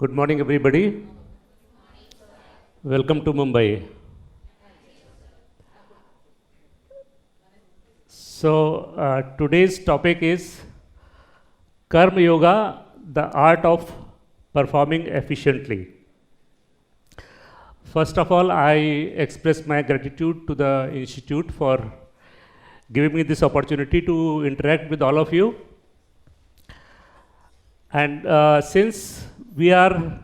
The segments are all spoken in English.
Good morning, everybody. Welcome to Mumbai. Today's topic is Karmayoga, the art of performing efficiently. First of all, I express my gratitude to the Institute for giving me this opportunity to interact with all of you. And since we are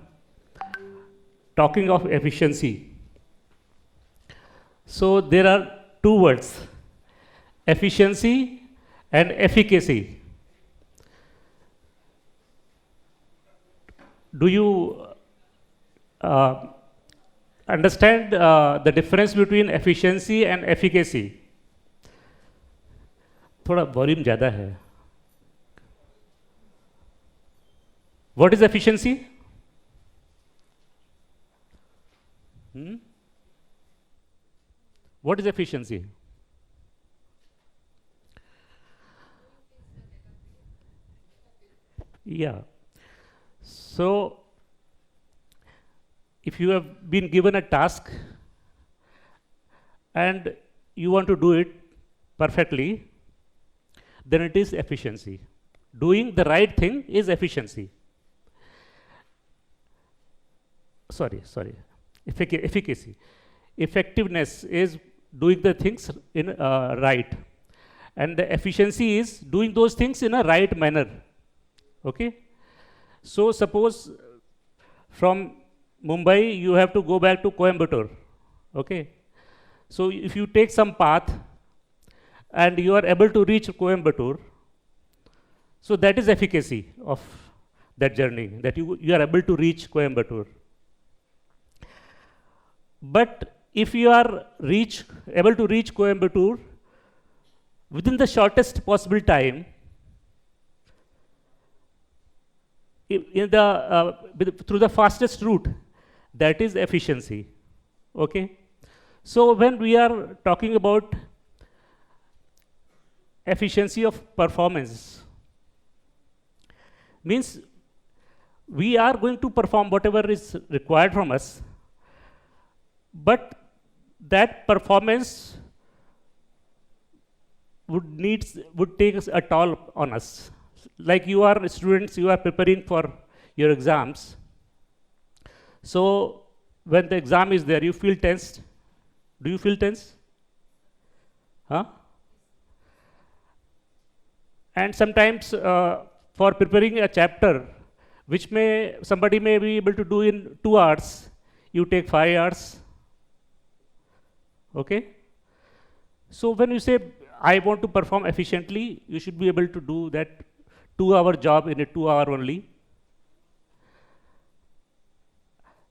talking of efficiency, so there are two words, efficiency and efficacy. Do you understand the difference between efficiency and efficacy? थोड़ा volume ज़्यादा है. What is efficiency? What is efficiency? Yeah. So, if you have been given a task and you want to do it perfectly, then it is efficiency. Doing the right thing is efficiency. Efficacy. Effectiveness is doing the things in right, and the efficiency is doing those things in a right manner. Okay. So suppose from Mumbai you have to go back to Coimbatore. Okay. So if you take some path and you are able to reach Coimbatore, so that is efficacy of that journey, that you are able to reach Coimbatore. But if you are able to reach Coimbatore within the shortest possible time, through the fastest route, that is efficiency. Okay. So when we are talking about efficiency of performance, means we are going to perform whatever is required from us, but that performance would take a toll on us. Like you are students, you are preparing for your exams. So when the exam is there, you feel tensed. Do you feel tense? Huh? And sometimes for preparing a chapter, which somebody may be able to do in 2 hours, you take 5 hours. Okay? So when you say, I want to perform efficiently, you should be able to do that 2-hour job in a 2 hour only.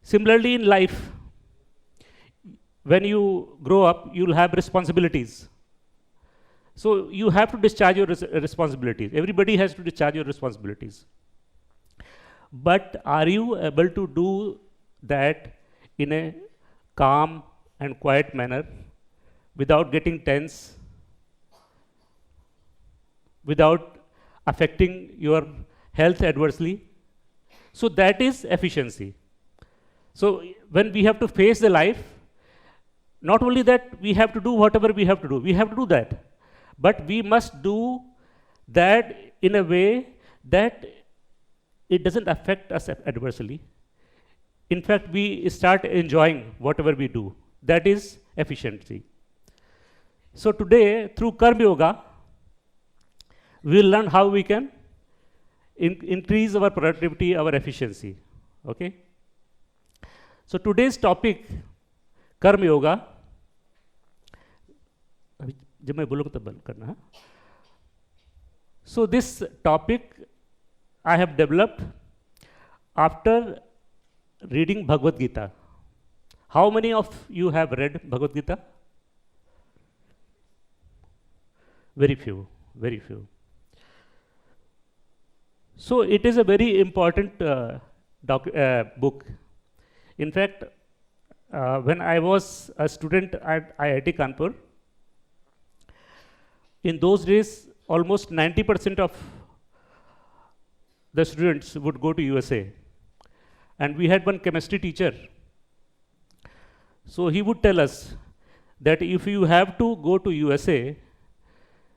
Similarly in life, when you grow up, you'll have responsibilities. So you have to discharge your responsibilities. Everybody has to discharge your responsibilities. But are you able to do that in a calm and quiet manner, without getting tense, without affecting your health adversely? So that is efficiency. So when we have to face the life, not only that we have to do whatever we have to do that, but we must do that in a way that it doesn't affect us adversely. In fact, we start enjoying whatever we do. That is efficiency. So today, through Karmayoga, we will learn how we can increase our productivity, our efficiency. Okay? So today's topic, Karmayoga. So this topic I have developed after reading Bhagavad Gita. How many of you have read Bhagavad Gita? Very few, very few. So it is a very important book. In fact, when I was a student at IIT Kanpur, in those days, almost 90% of the students would go to USA. And we had one chemistry teacher. So he would tell us that if you have to go to USA,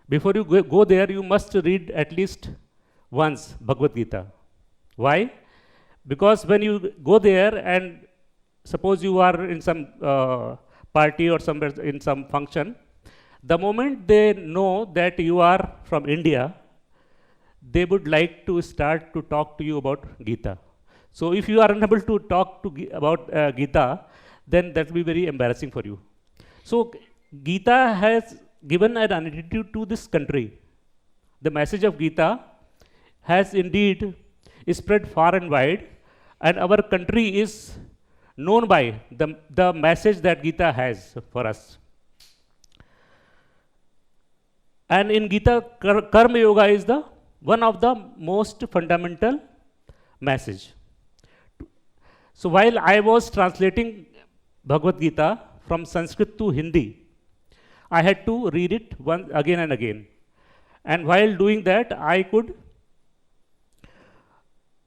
before you go there, you must read at least once Bhagavad Gita. Why? Because when you go there and suppose you are in some party or somewhere in some function, the moment they know that you are from India, they would like to start to talk to you about Gita. So if you are unable to talk about Gita, then that will be very embarrassing for you. So Gita has given an identity to this country. The message of Gita has indeed spread far and wide, and our country is known by the message that Gita has for us. And in Gita, Karma Yoga is the one of the most fundamental message. So while I was translating Bhagavad Gita from Sanskrit to Hindi, I had to read it again and again. And while doing that, I could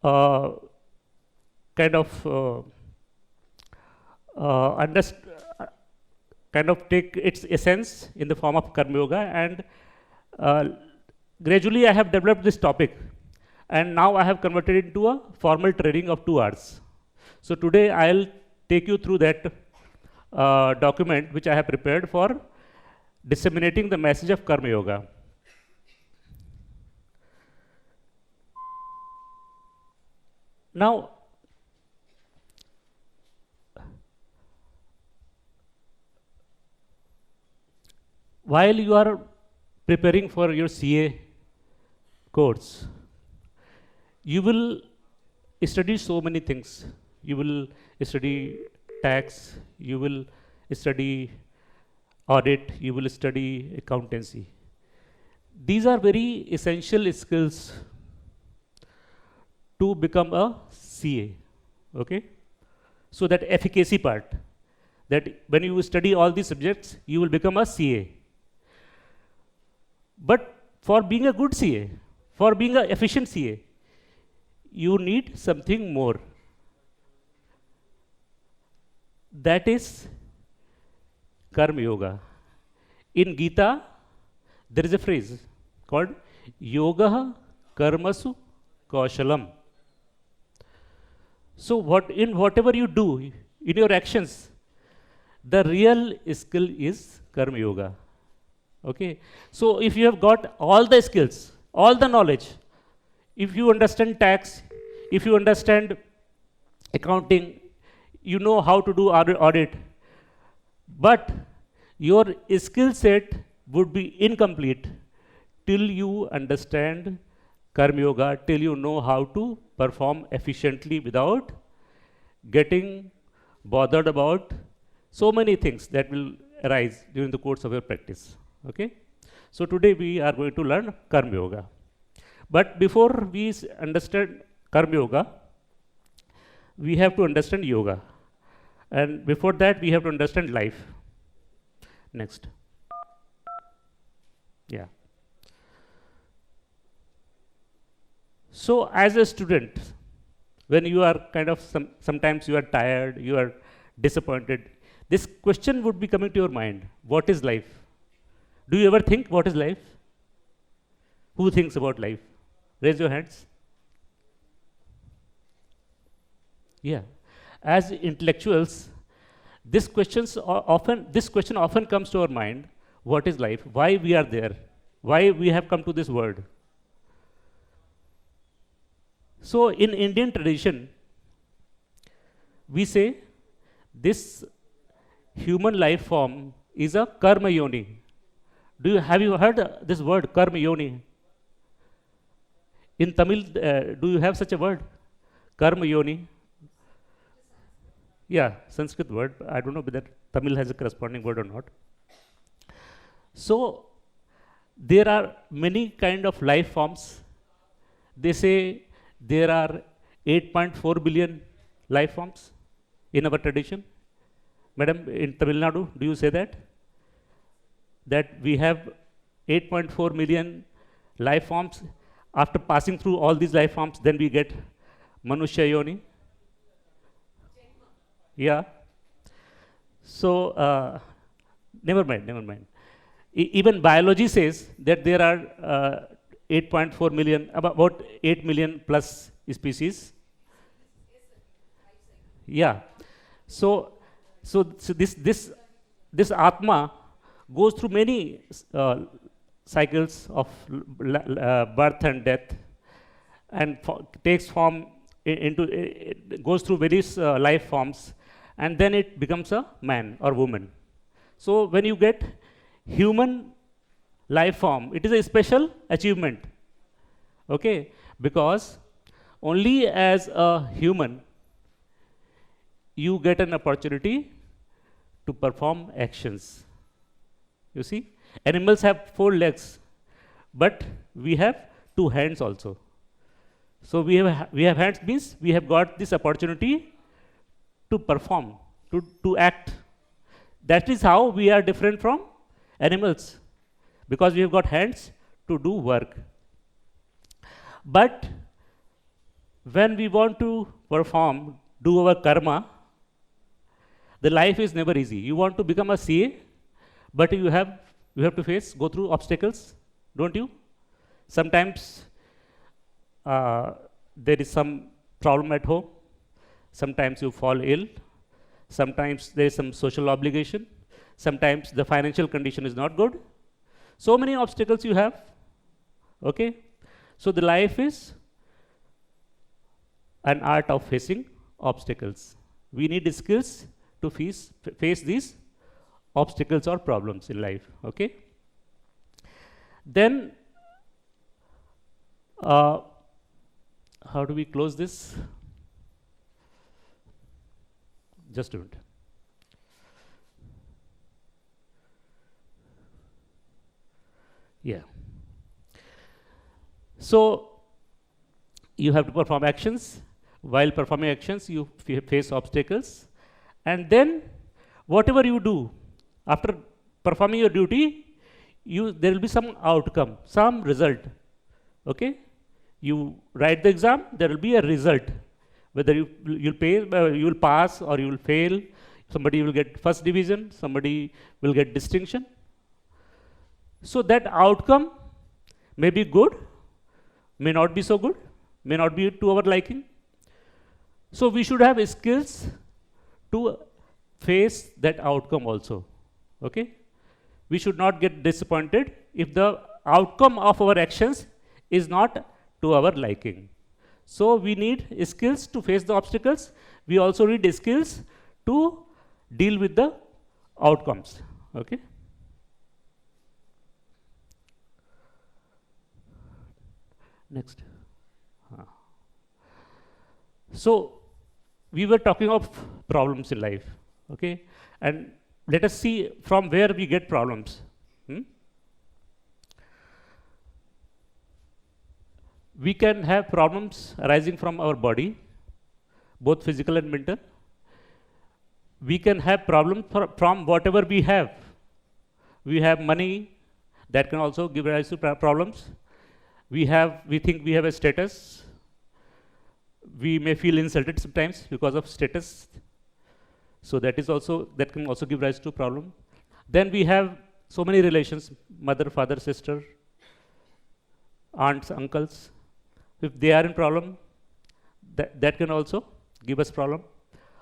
kind of take its essence in the form of Karma Yoga, and gradually I have developed this topic, and now I have converted it into a formal training of 2 hours. So today I'll take you through that document which I have prepared for disseminating the message of Karma Yoga. Now, while you are preparing for your CA course, you will study so many things. You will study tax, you will study audit, you will study accountancy. These are very essential skills to become a CA, okay? So that efficacy part, that when you study all these subjects, you will become a CA. But for being a good CA, for being an efficient CA, you need something more. That is Karma Yoga. In Gita, there is a phrase called Yoga Karmasu Kaushalam. So in whatever you do, in your actions, the real skill is Karma Yoga. Okay? So if you have got all the skills, all the knowledge, if you understand tax, if you understand accounting, you know how to do audit, but your skill set would be incomplete till you understand Karma Yoga, till you know how to perform efficiently without getting bothered about so many things that will arise during the course of your practice. Okay? So today we are going to learn Karma Yoga. But before we understand Karma Yoga, we have to understand yoga. And before that, we have to understand life. Next. Yeah. So as a student, when you are kind of sometimes you are tired, you are disappointed, this question would be coming to your mind: what is life? Do you ever think what is life? Who thinks about life? Raise your hands. Yeah. As intellectuals, this question often comes to our mind: what is life? Why we are there? Why we have come to this world? So in Indian tradition, we say this human life form is a karma yoni. Have you heard this word karma yoni? In Tamil, do you have such a word? Karma yoni. Yeah, Sanskrit word. I don't know whether Tamil has a corresponding word or not. So there are many kind of life forms. They say there are 8.4 billion life forms in our tradition. Madam, in Tamil Nadu, do you say that? That we have 8.4 million life forms. After passing through all these life forms, then we get Manushya Yoni. Yeah. So, never mind, never mind. Even biology says that there are 8.4 million, about 8 million plus species. Yeah. So, so this Atma goes through many cycles of birth and death, and takes form into it goes through various life forms, and then it becomes a man or woman. So when you get human life form, it is a special achievement, okay? Because only as a human you get an opportunity to perform actions. You see, animals have 4 legs, but we have 2 hands also. So we have hands means we have got this opportunity to perform, to act. That is how we are different from animals, because we have got hands to do work. But when we want to perform, do our karma, the life is never easy. You want to become a CA, but you have to go through obstacles, don't you? Sometimes there is some problem at home. Sometimes you fall ill. Sometimes there is some social obligation. Sometimes the financial condition is not good. So many obstacles you have. Okay? So the life is an art of facing obstacles. We need skills to face these obstacles or problems in life. Okay? Then how do we close this? Just a minute. Yeah. So you have to perform actions. While performing actions, you face obstacles. And then whatever you do, after performing your duty, there will be some outcome, some result. Okay? You write the exam, there will be a result. Whether you will pass or you will fail. Somebody will get first division, somebody will get distinction. So that outcome may be good, may not be so good, may not be to our liking. So we should have skills to face that outcome also. Okay? We should not get disappointed if the outcome of our actions is not to our liking. So we need skills to face the obstacles. We also need skills to deal with the outcomes. Okay? Next. So we were talking of problems in life. Okay? And let us see from where we get problems. We can have problems arising from our body, both physical and mental. We can have problems from whatever we have. We have money, that can also give rise to problems. We think we have a status. We may feel insulted sometimes because of status. So that can also give rise to problem. Then we have so many relations, mother, father, sister, aunts, uncles. If they are in problem, that can also give us problem.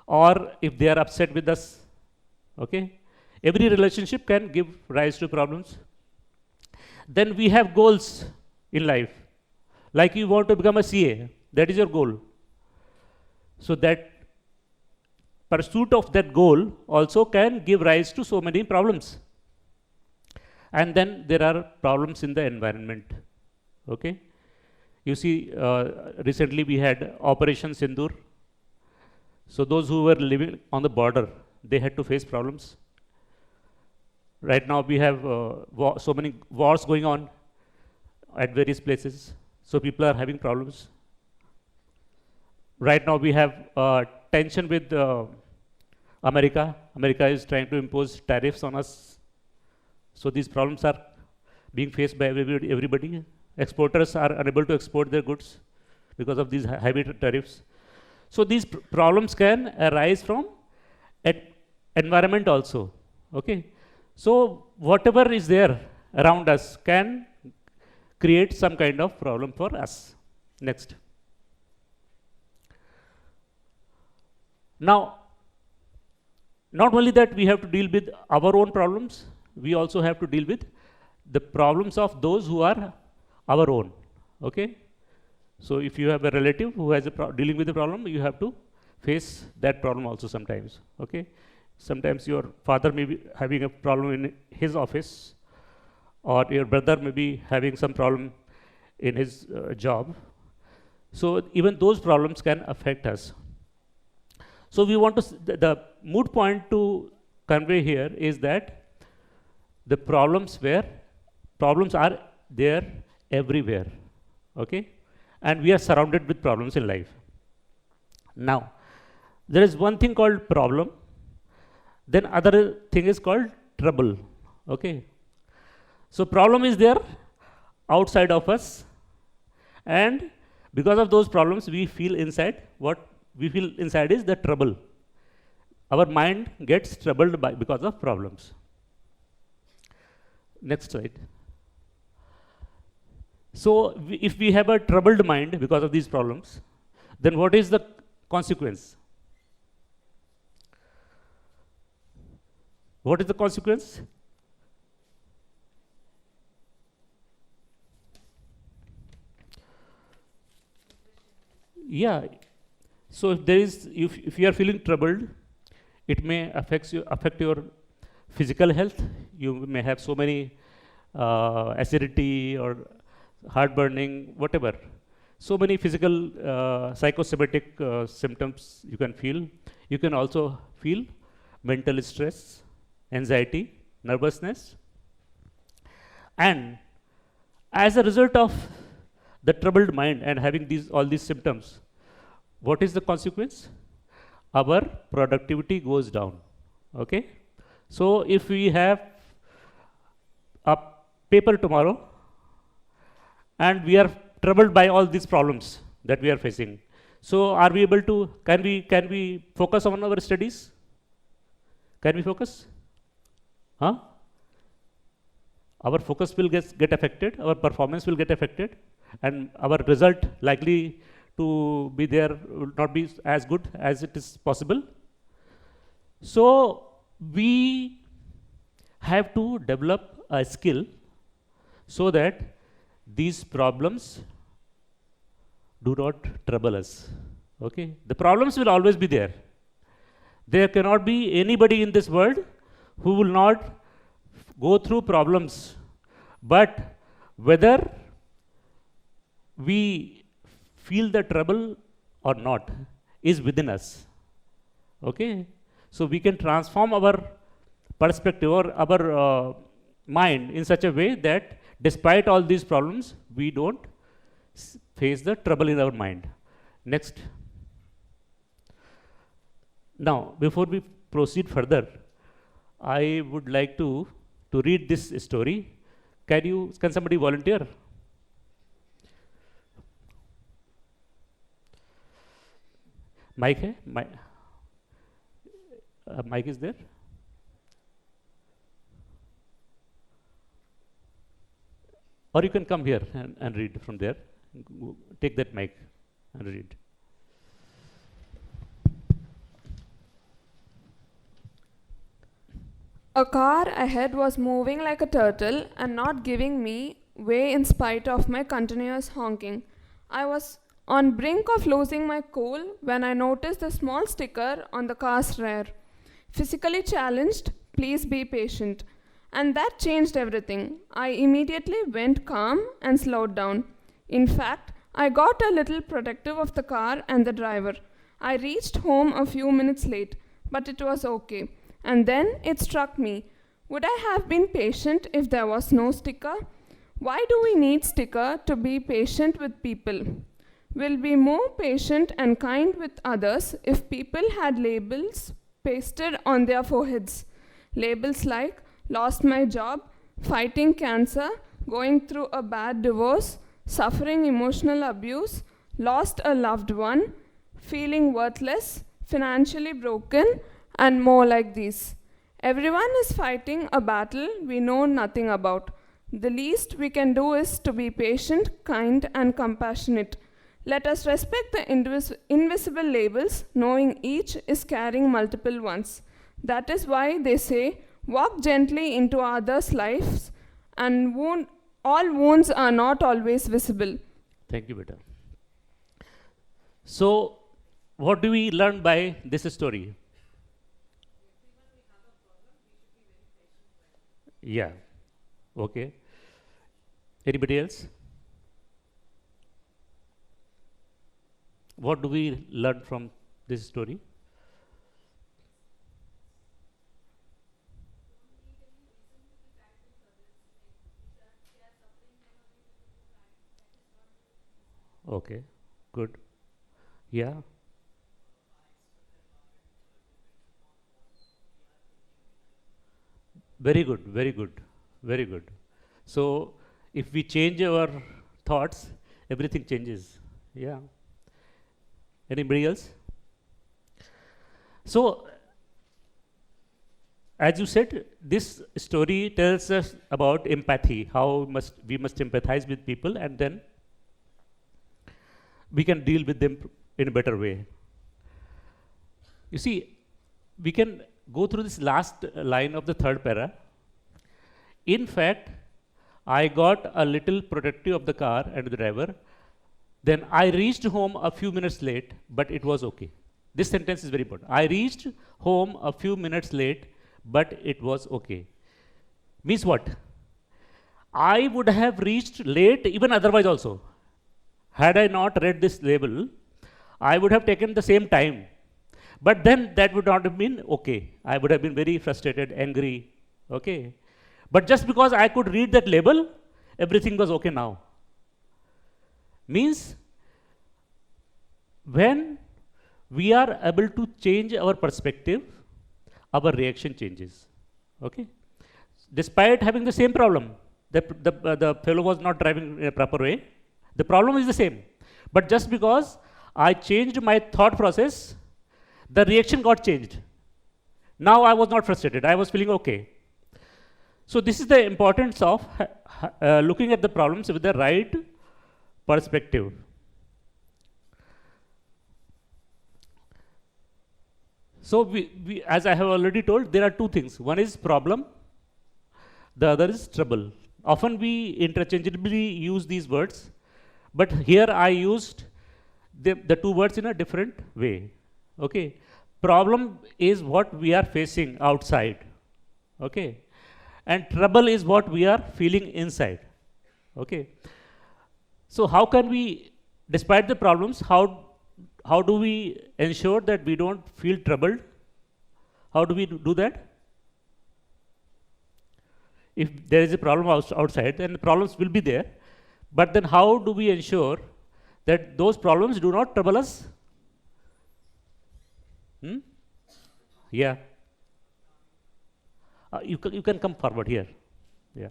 Or if they are upset with us, okay? Every relationship can give rise to problems. Then we have goals in life. Like you want to become a CA, that is your goal. So that pursuit of that goal also can give rise to so many problems. And then there are problems in the environment, okay? You see, recently we had Operation Sindoor. So those who were living on the border, they had to face problems. Right now we have so many wars going on at various places. So people are having problems. Right now we have tension with America. America is trying to impose tariffs on us. So these problems are being faced by everybody. Exporters are unable to export their goods because of these heavy tariffs. So these problems can arise from environment also. Okay, so whatever is there around us can create some kind of problem for us. Next. Now, not only that we have to deal with our own problems, we also have to deal with the problems of those who are our own. Okay, so if you have a relative who has dealing with a problem, you have to face that problem also sometimes. Okay, sometimes your father may be having a problem in his office, or your brother may be having some problem in his job. So even those problems can affect us. So we want to, the mood point to convey here is that the problems are there everywhere. Okay, and we are surrounded with problems in life. Now, there is one thing called problem, then other thing is called trouble. Okay, so problem is there outside of us, and because of those problems we feel inside, what we feel inside is the trouble. Our mind gets troubled because of problems. Next slide. So if we have a troubled mind because of these problems, then what is the consequence? What is the consequence? Yeah. So if you are feeling troubled, it may affect your physical health. You may have so many acidity or heartburning, whatever. So many physical psychosomatic symptoms you can feel. You can also feel mental stress, anxiety, nervousness. And as a result of the troubled mind and having all these symptoms, what is the consequence? Our productivity goes down. Okay, so if we have a paper tomorrow and we are troubled by all these problems that we are facing, so are we able to, can we focus on our studies? Can we focus? Huh? Our focus will get affected, our performance will get affected, and our result likely to be there will not be as good as it is possible. So we have to develop a skill so that these problems do not trouble us. Okay, the problems will always be there. There cannot be anybody in this world who will not go through problems, but whether we feel the trouble or not is within us. Okay, so we can transform our perspective or our mind in such a way that despite all these problems, we don't face the trouble in our mind. Next. Now, before we proceed further, I would like to read this story. Can somebody volunteer? Mic hai? Mic is there? Or you can come here and read from there. Take that mic and read. A car ahead was moving like a turtle and not giving me way in spite of my continuous honking. I was on brink of losing my cool when I noticed a small sticker on the car's rear. Physically challenged, please be patient. And that changed everything. I immediately went calm and slowed down. In fact, I got a little protective of the car and the driver. I reached home a few minutes late, but it was okay. And then it struck me, would I have been patient if there was no sticker? Why do we need sticker to be patient with people? We'll be more patient and kind with others if people had labels pasted on their foreheads. Labels like lost my job, fighting cancer, going through a bad divorce, suffering emotional abuse, lost a loved one, feeling worthless, financially broken, and more like these. Everyone is fighting a battle we know nothing about. The least we can do is to be patient, kind, and compassionate. Let us respect the invisible labels, knowing each is carrying multiple ones. That is why they say, walk gently into others' lives, and all wounds are not always visible. Thank you, beta. So, what do we learn by this story? Yeah. Okay. Anybody else? What do we learn from this story? Okay. Good. Yeah. Very good. Very good. Very good. So, if we change our thoughts, everything changes. Yeah. Anybody else? So, as you said, this story tells us about empathy, how we must empathize with people, and then we can deal with them in a better way. You see, we can go through this last line of the third para. In fact, I got a little protective of the car and the driver. Then I reached home a few minutes late, but it was okay. This sentence is very important. I reached home a few minutes late, but it was okay. Means what? I would have reached late even otherwise also. Had I not read this label, I would have taken the same time. But then that would not have been okay. I would have been very frustrated, angry. Okay. But just because I could read that label, everything was okay now. Means when we are able to change our perspective, our reaction changes. Okay. Despite having the same problem, the fellow was not driving in a proper way. The problem is the same. But just because I changed my thought process, the reaction got changed. Now I was not frustrated. I was feeling okay. So this is the importance of looking at the problems with the right perspective. So as I have already told, there are two things. One is problem, the other is trouble. Often we interchangeably use these words, but here I used the two words in a different way. Okay. Problem is what we are facing outside. Okay. And trouble is what we are feeling inside. Okay. So how can we, despite the problems, how do we ensure that we don't feel troubled? How do we do that? If there is a problem outside, then the problems will be there. But then how do we ensure that those problems do not trouble us? Yeah. You can come forward here. Yeah.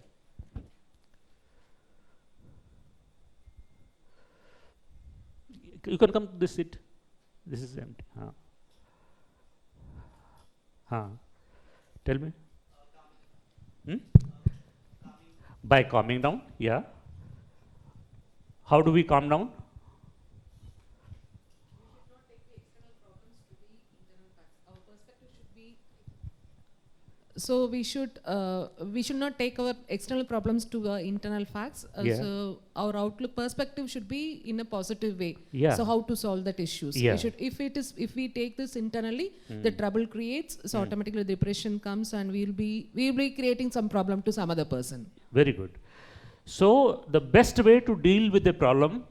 You can come to this seat. This is empty. Tell me. By calming down. Yeah. How do we calm down? So we should not take our external problems to the internal facts. So our outlook perspective should be in a positive way. Yeah. So how to solve that issues? Yeah. If we take this internally, the trouble creates. So automatically depression comes, and we'll be creating some problem to some other person. Very good. So the best way to deal with the problem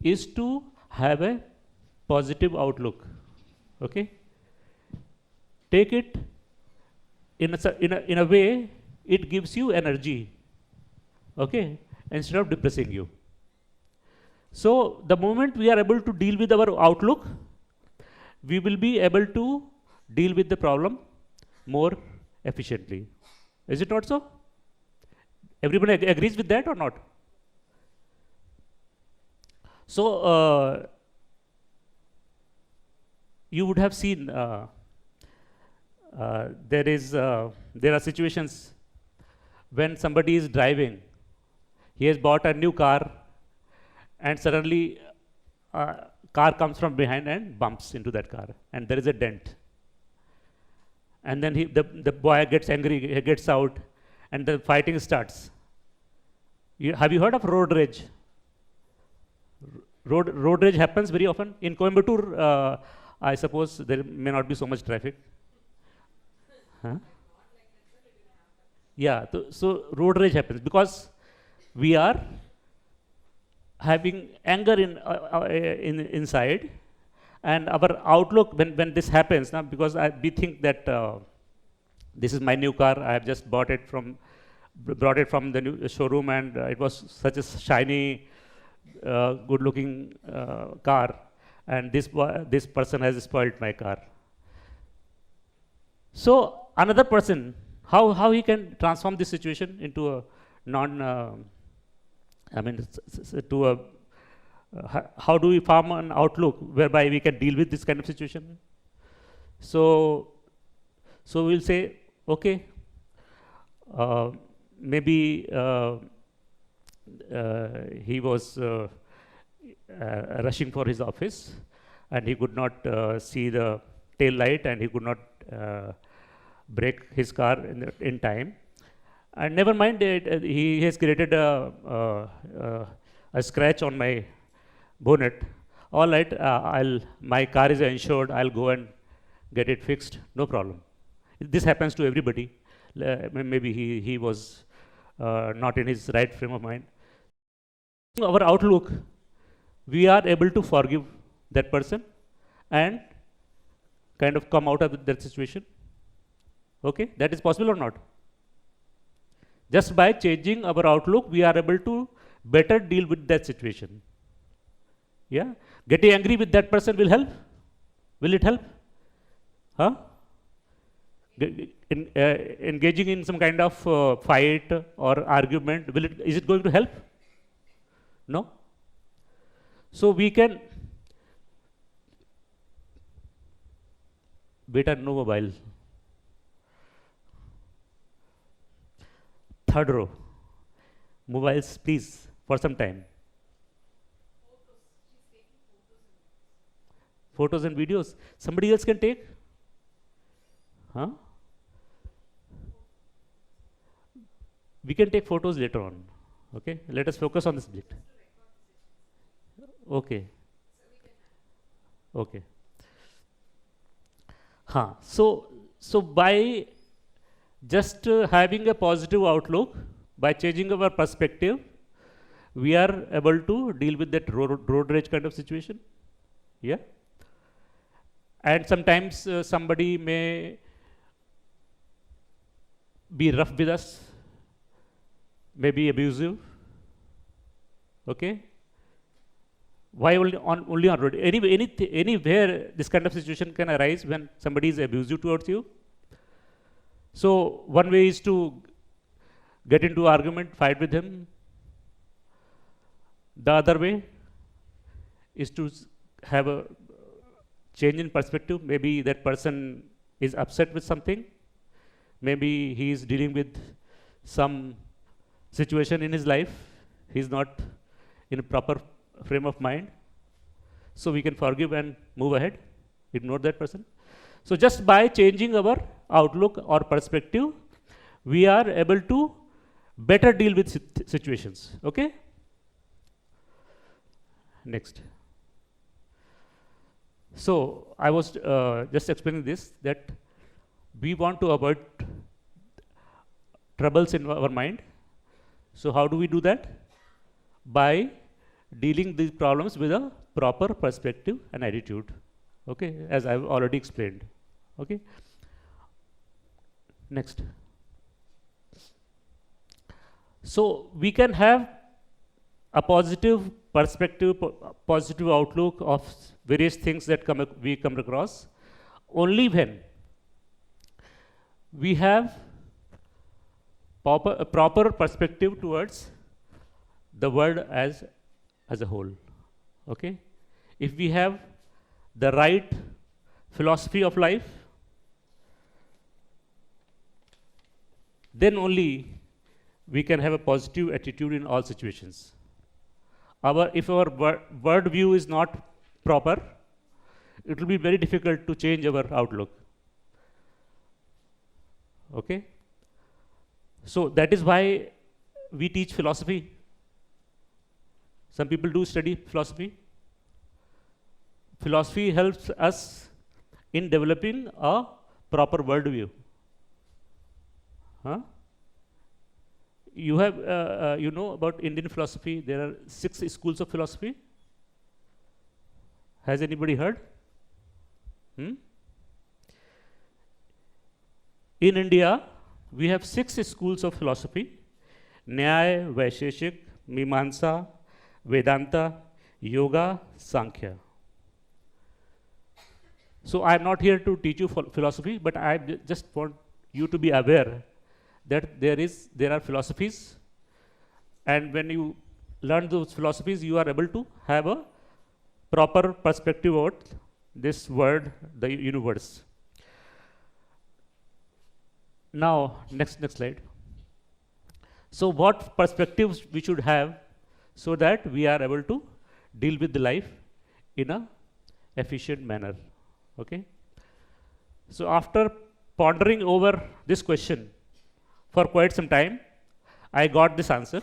is to have a positive outlook. Okay. Take it. In a way, it gives you energy, okay, instead of depressing you. So the moment we are able to deal with our outlook, we will be able to deal with the problem more efficiently. Is it not so? Everybody agrees with that or not? So you would have seen there are situations when somebody is driving, he has bought a new car, and suddenly car comes from behind and bumps into that car, and there is a dent. And then the boy gets angry, he gets out, and the fighting starts. Have you heard of road rage? Road rage happens very often. In Coimbatore, I suppose there may not be so much traffic. Huh? Yeah, so road rage happens because we are having anger inside, and our outlook when this happens now, because we think that this is my new car, I have just brought it from the new showroom, and it was such a shiny, good looking car, and this person has spoiled my car. So another person, how he can transform this situation into a how do we form an outlook whereby we can deal with this kind of situation? So we'll say, okay, maybe he was rushing for his office, and he could not see the tail light, and he could not brake his car in time. And never mind, he has created a scratch on my bonnet. All right, my car is insured, I'll go and get it fixed, no problem. This happens to everybody. Maybe he was not in his right frame of mind. Our outlook, we are able to forgive that person and kind of come out of that situation. Okay, that is possible or not? Just by changing our outlook, we are able to better deal with that situation. Yeah, getting angry with that person will help. Will it help? Huh? Engaging in some kind of fight or argument, is it going to help? No. So we can. Beta no mobile. Third row. Mobiles, please, for some time. Photos and videos. Somebody else can take? Huh? We can take photos later on. Okay, let us focus on the subject. Okay. Okay. Huh. So by just having a positive outlook, by changing our perspective, we are able to deal with that road rage kind of situation. Yeah. And sometimes somebody may be rough with us, may be abusive. Okay. Why only on road? Anywhere this kind of situation can arise when somebody is abusive towards you. So one way is to get into argument, fight with him. The other way is to have a change in perspective. Maybe that person is upset with something. Maybe he is dealing with some situation in his life. He is not in a proper frame of mind. So we can forgive and move ahead, ignore that person. So just by changing our outlook or perspective, we are able to better deal with situations. Okay? Next. So I was just explaining this, that we want to avoid troubles in our mind. So how do we do that? By dealing these problems with a proper perspective and attitude. Okay, as I've already explained. Okay. Next. So we can have a positive perspective, positive outlook of various things that we come across only when we have a proper perspective towards the world as a whole. Okay? If we have the right philosophy of life, then only we can have a positive attitude in all situations. If our world view is not proper, it will be very difficult to change our outlook. Okay? So that is why we teach philosophy. Some people do study philosophy. Philosophy helps us in developing a proper worldview. Huh? You have, you know about Indian philosophy. There are 6 schools of philosophy. Has anybody heard? In India, we have 6 schools of philosophy: Nyaya, Vaisheshik, Mimamsa, Vedanta, Yoga, Sankhya. So I am not here to teach you philosophy, but I just want you to be aware that there are philosophies, and when you learn those philosophies, you are able to have a proper perspective about this world, the universe. Now, next slide. So what perspectives we should have so that we are able to deal with the life in a efficient manner. Okay? So after pondering over this question for quite some time, I got this answer,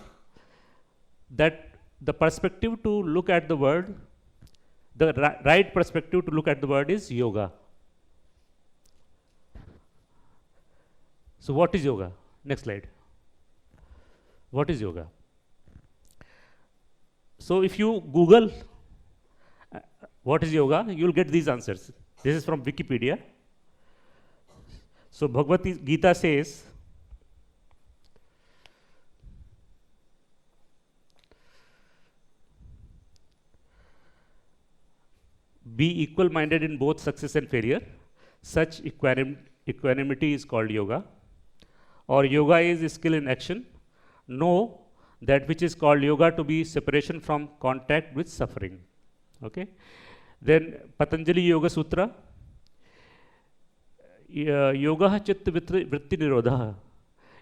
that the perspective to look at the world, the right perspective to look at the world is yoga. So what is yoga? Next slide. What is yoga? So if you Google what is yoga, you will get these answers. This is from Wikipedia. So Bhagavad Gita says, be equal-minded in both success and failure. Such equanimity is called yoga. Or yoga is skill in action. Know that which is called yoga to be separation from contact with suffering. Okay. Then Patanjali Yoga Sutra. Yoga chitta vritti nirodha.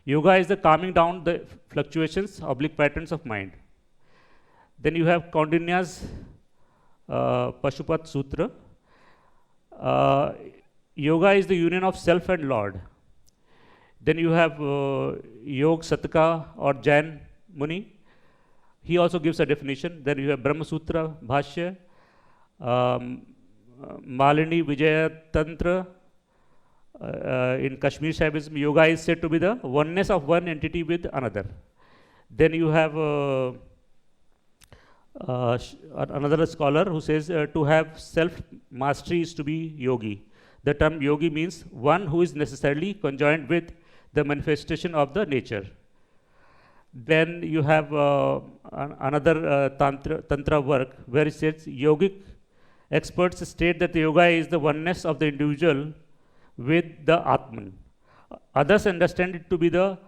Yoga is the calming down the fluctuations, oblique patterns of mind. Then you have Kaundinya's Pashupat Sutra. Yoga is the union of self and Lord. Then you have Yog Sataka or Jain Muni. He also gives a definition. Then you have Brahma Sutra, Bhashya, Malini Vijaya Tantra. In Kashmir Shaivism, yoga is said to be the oneness of one entity with another. Then you have another scholar who says to have self-mastery is to be yogi. The term yogi means one who is necessarily conjoined with the manifestation of the nature. Then you have another tantra work where it says yogic experts state that the yoga is the oneness of the individual with the Atman. Others understand it to be the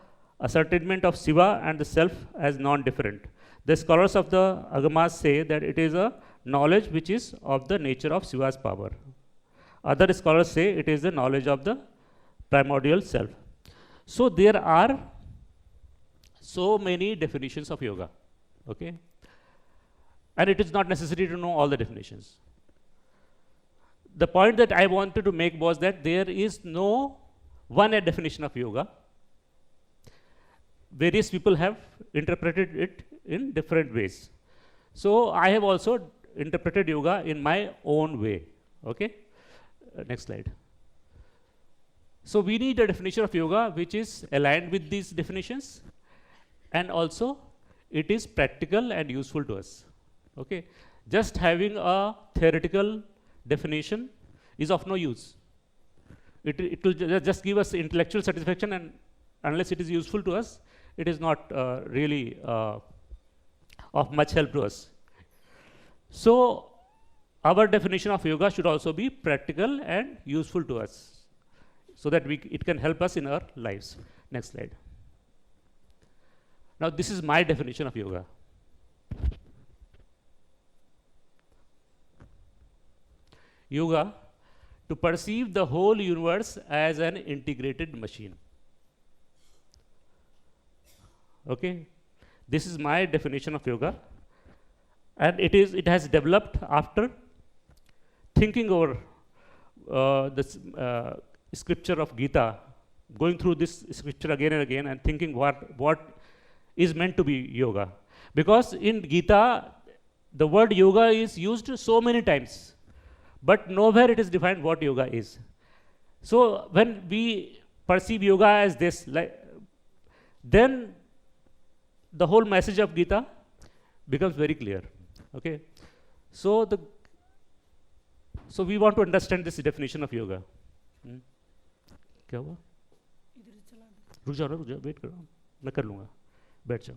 ascertainment of Shiva and the self as non-different. The scholars of the Agamas say that it is a knowledge which is of the nature of Shiva's power. Other scholars say it is the knowledge of the primordial self. So there are so many definitions of yoga. Okay? And it is not necessary to know all the definitions. The point that I wanted to make was that there is no one definition of yoga. Various people have interpreted it in different ways. So I have also interpreted yoga in my own way. Okay? Next slide. So we need a definition of yoga which is aligned with these definitions, and also it is practical and useful to us. Okay? Just having a theoretical definition is of no use. It will just give us intellectual satisfaction, and unless it is useful to us, it is not really of much help to us. So our definition of yoga should also be practical and useful to us, so that it can help us in our lives. Next slide. Now this is my definition of yoga. Yoga, to perceive the whole universe as an integrated machine. Okay, this is my definition of yoga, and it has developed after thinking over this scripture of Gita, going through this scripture again and again, and thinking what is meant to be yoga. Because in Gita, the word yoga is used so many times, but nowhere it is defined what yoga is. So when we perceive yoga as this, then the whole message of Gita becomes very clear. Okay, so we want to understand this definition of yoga. क्या हुआ? रुक जाओ, wait करो, मैं कर लूँगा, बैठ जाओ.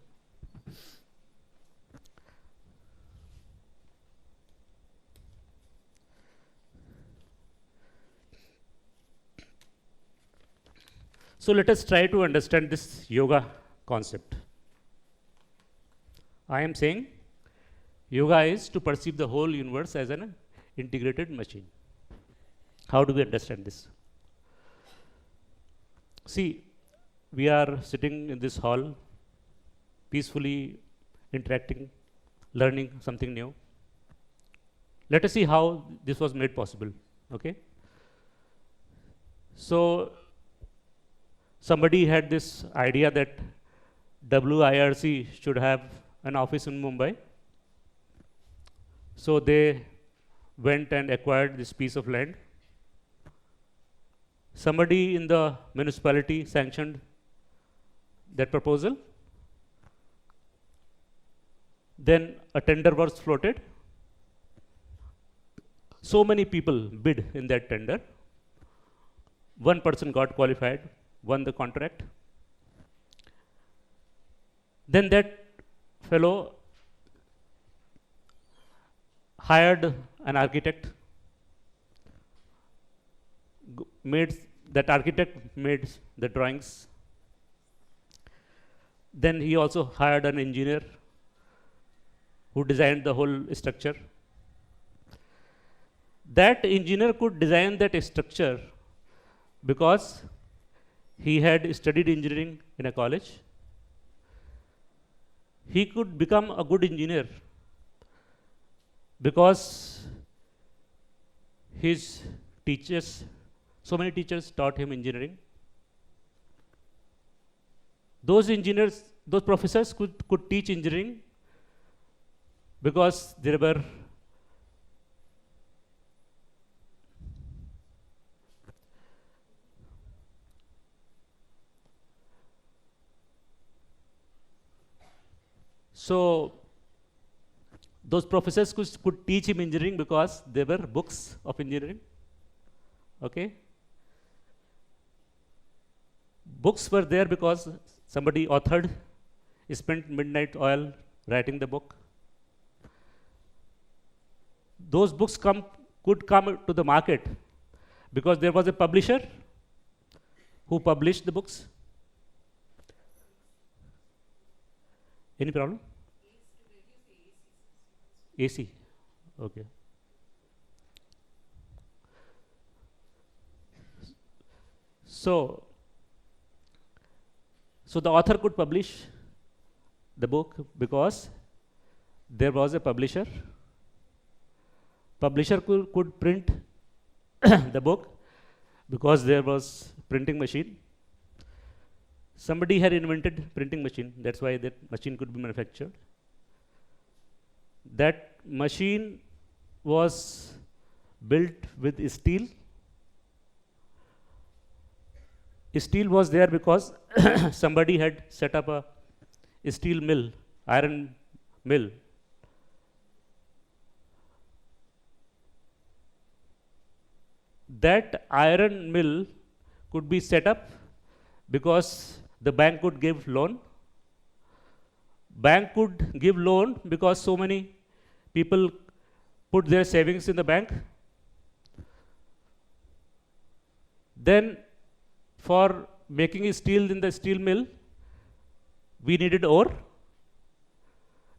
So let us try to understand this yoga concept. I am saying yoga is to perceive the whole universe as an integrated machine. How do we understand this? See, we are sitting in this hall, peacefully interacting, learning something new. Let us see how this was made possible. Okay? So, somebody had this idea that WIRC should have an office in Mumbai. So they went and acquired this piece of land. Somebody in the municipality sanctioned that proposal. Then a tender was floated. So many people bid in that tender. One person got qualified, won the contract. Then that fellow hired an architect, that architect made the drawings. Then he also hired an engineer who designed the whole structure. That engineer could design that structure because he had studied engineering in a college. He could become a good engineer because his teachers, so many teachers taught him engineering. Those engineers, those professors could teach engineering because there were those professors could teach him engineering because there were books of engineering. Okay? Books were there because somebody authored, spent midnight oil writing the book. Those books could come to the market because there was a publisher who published the books. Any problem? AC. Okay. So the author could publish the book because there was a publisher. Publisher could print the book because there was printing machine. Somebody had invented printing machine. That's why that machine could be manufactured. That machine was built with steel. Steel was there because somebody had set up a steel mill, iron mill. That iron mill could be set up because the bank could give loan. Bank could give loan because so many people put their savings in the bank. Then for making steel in the steel mill, we needed ore.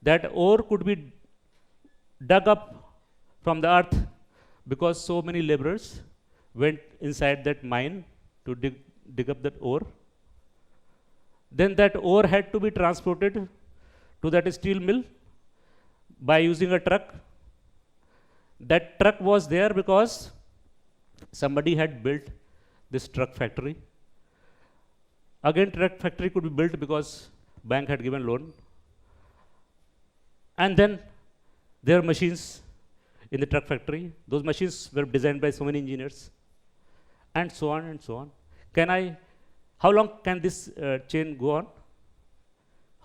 That ore could be dug up from the earth because so many laborers went inside that mine to dig up that ore. Then that ore had to be transported to that steel mill by using a truck. That truck was there because somebody had built this truck factory. Again, truck factory could be built because bank had given loan. And then there are machines in the truck factory. Those machines were designed by so many engineers, and so on and so on. How long can this chain go on?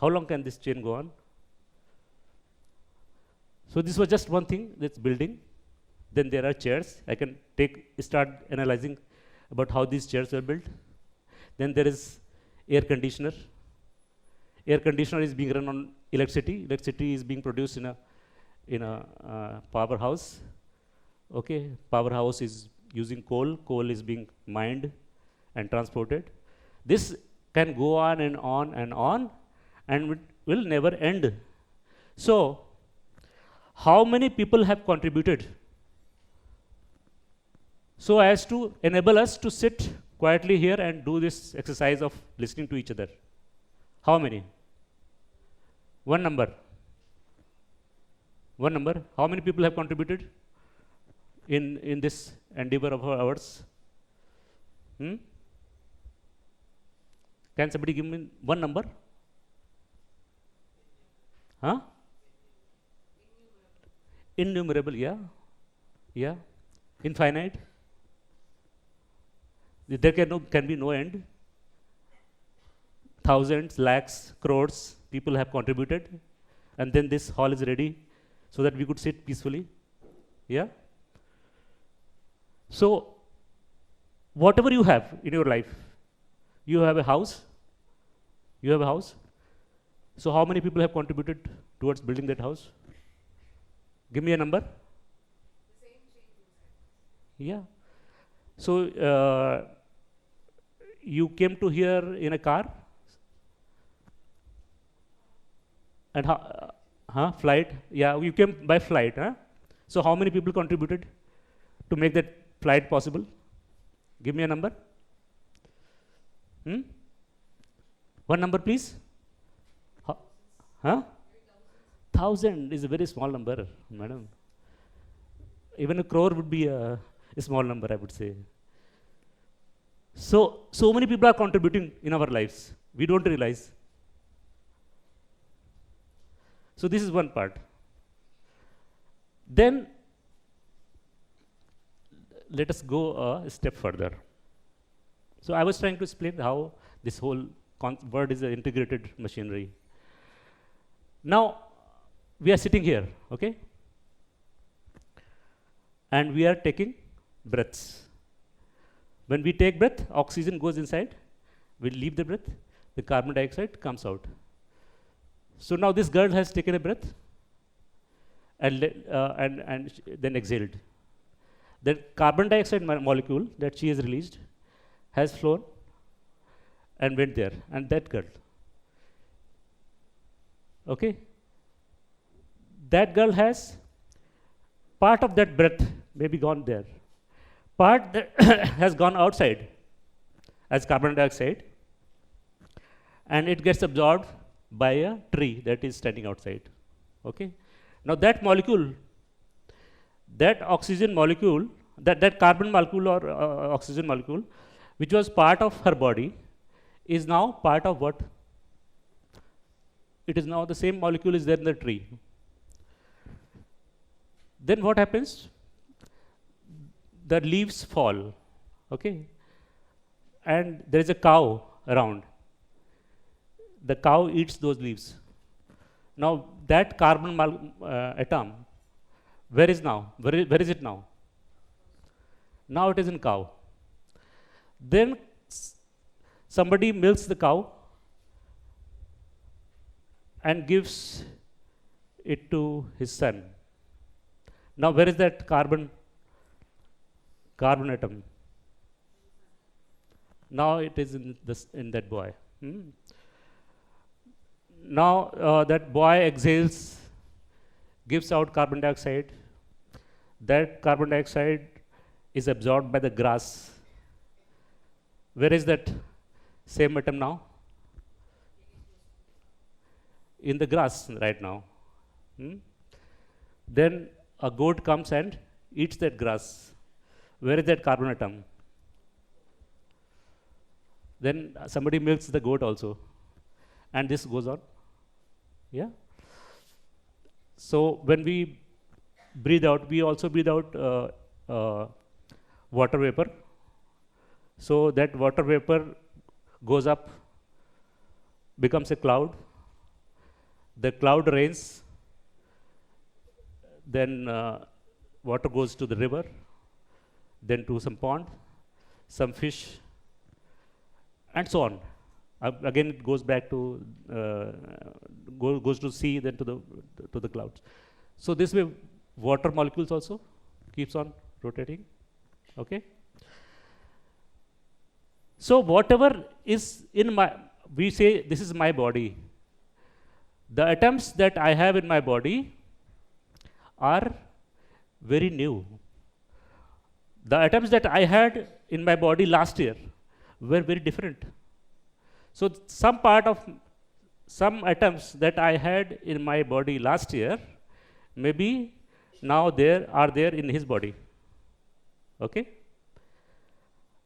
How long can this chain go on? So this was just one thing, that's building. Then there are chairs. I can start analyzing about how these chairs were built. Then there is air conditioner. Air conditioner is being run on electricity. Electricity is being produced in a powerhouse. Okay, powerhouse is using coal. Coal is being mined and transported. This can go on and on and on, and it will never end. So, how many people have contributed so as to enable us to sit quietly here and do this exercise of listening to each other? How many? One number. One number. How many people have contributed in this endeavor of ours? Can somebody give me one number? Huh? Innumerable, yeah. Yeah. Infinite. There can be no end. Thousands, lakhs, crores people have contributed, and then this hall is ready so that we could sit peacefully. Yeah. So, whatever you have in your life, you have a house. You have a house. So, how many people have contributed towards building that house? Give me a number. Yeah. So, you came to here in a car, and flight. Yeah, you came by flight. Huh? So, how many people contributed to make that flight possible? Give me a number. One number, please. Huh? 1,000 is a very small number, madam. Even a crore would be a small number, I would say. So many people are contributing in our lives. We don't realize. So this is one part. Then let us go a step further. So I was trying to explain how this whole word is an integrated machinery. Now we are sitting here, okay? And we are taking breaths. When we take breath, oxygen goes inside. We leave the breath, the carbon dioxide comes out. So now this girl has taken a breath and then exhaled. The carbon dioxide molecule that she has released has flown and went there, and that girl. Okay? That girl has part of that breath maybe gone there. Part that has gone outside as carbon dioxide, and it gets absorbed by a tree that is standing outside. Okay? Now that molecule, that oxygen molecule, that carbon molecule or oxygen molecule, which was part of her body, is now part of what? It is now the same molecule is there in the tree. Then what happens? The leaves fall, okay? And there is a cow around. The cow eats those leaves. Now that carbon atom, where is now? Where is it now? Now it is in cow. Then somebody milks the cow and gives it to his son. Now where is that carbon atom? Now it is in that boy. Now that boy exhales, gives out carbon dioxide. That carbon dioxide is absorbed by the grass. Where is that same atom now? in the grass right now. Hmm? Then a goat comes and eats that grass. Where is that carbon atom? Then somebody milks the goat also. And this goes on. Yeah? So when we breathe out, we also breathe out water vapor. So that water vapor goes up, becomes a cloud. The cloud rains. Then water goes to the river, then to some pond, some fish, and so on. Again, it goes back to goes to sea, then to the clouds. So this way, water molecules also keeps on rotating. Okay. So whatever is in my, we say this is my body. The atoms that I have in my body are very new. The atoms that I had in my body last year were very different. So some atoms that I had in my body last year, maybe now are there in his body. Okay?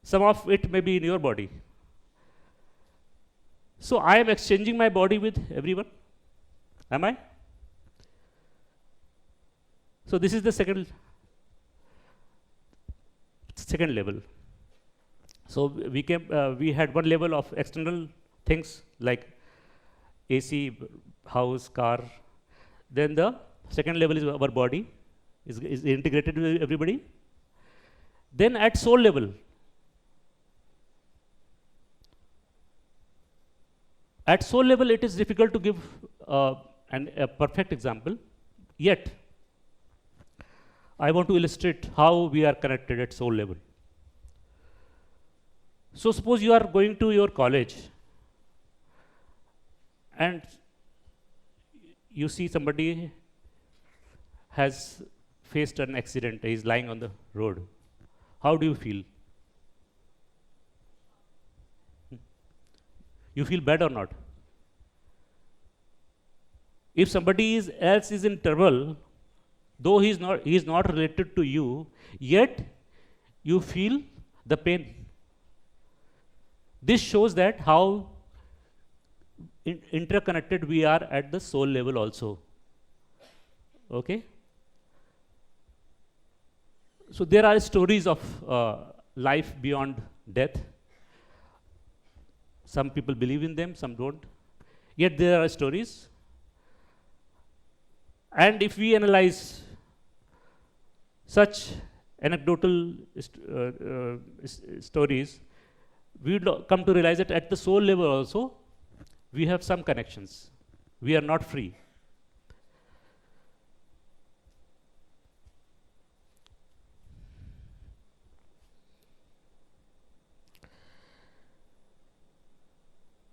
Some of it may be in your body. So I am exchanging my body with everyone. Am I? So this is the second level. So we had one level of external things like AC, house, car. Then the second level is our body, is integrated with everybody. Then at soul level, it is difficult to give a perfect example. Yet, I want to illustrate how we are connected at soul level. So suppose you are going to your college and you see somebody has faced an accident, he is lying on the road. How do you feel? You feel bad or not? If somebody else is in trouble, though he is not related to you, yet you feel the pain. This shows that how interconnected we are at the soul level also. Okay? So there are stories of life beyond death. Some people believe in them, some don't. Yet there are stories. And if we analyze such anecdotal stories, we would come to realize that at the soul level also, we have some connections. We are not free.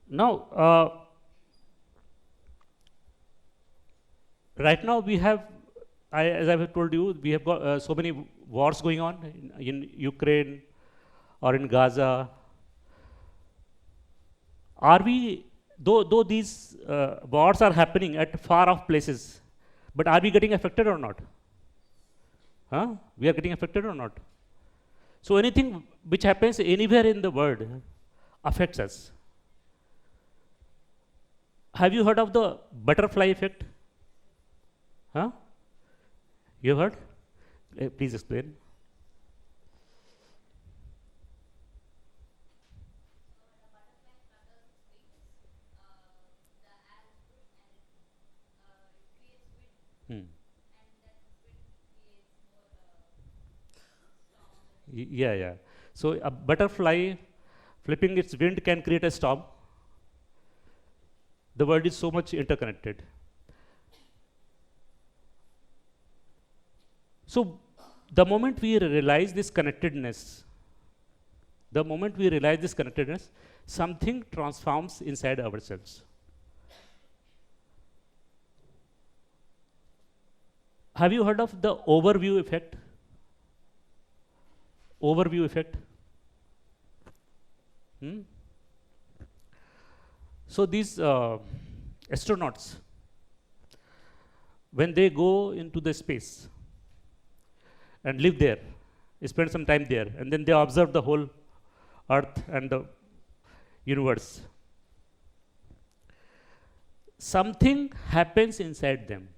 Now, right now we have, as I have told you, we have got so many wars going on in Ukraine or in Gaza. Are we, though these wars are happening at far off places, but are we getting affected or not? Huh? We are getting affected or not? So anything which happens anywhere in the world affects us. Have you heard of the butterfly effect? Huh? You have heard? Please explain. Yeah. So a butterfly flipping its wing can create a storm. The world is so much interconnected. So the moment we realize this connectedness, something transforms inside ourselves. Have you heard of the overview effect? Overview effect. So these astronauts, when they go into the space and live there, spend some time there, and then they observe the whole earth and the universe, something happens inside them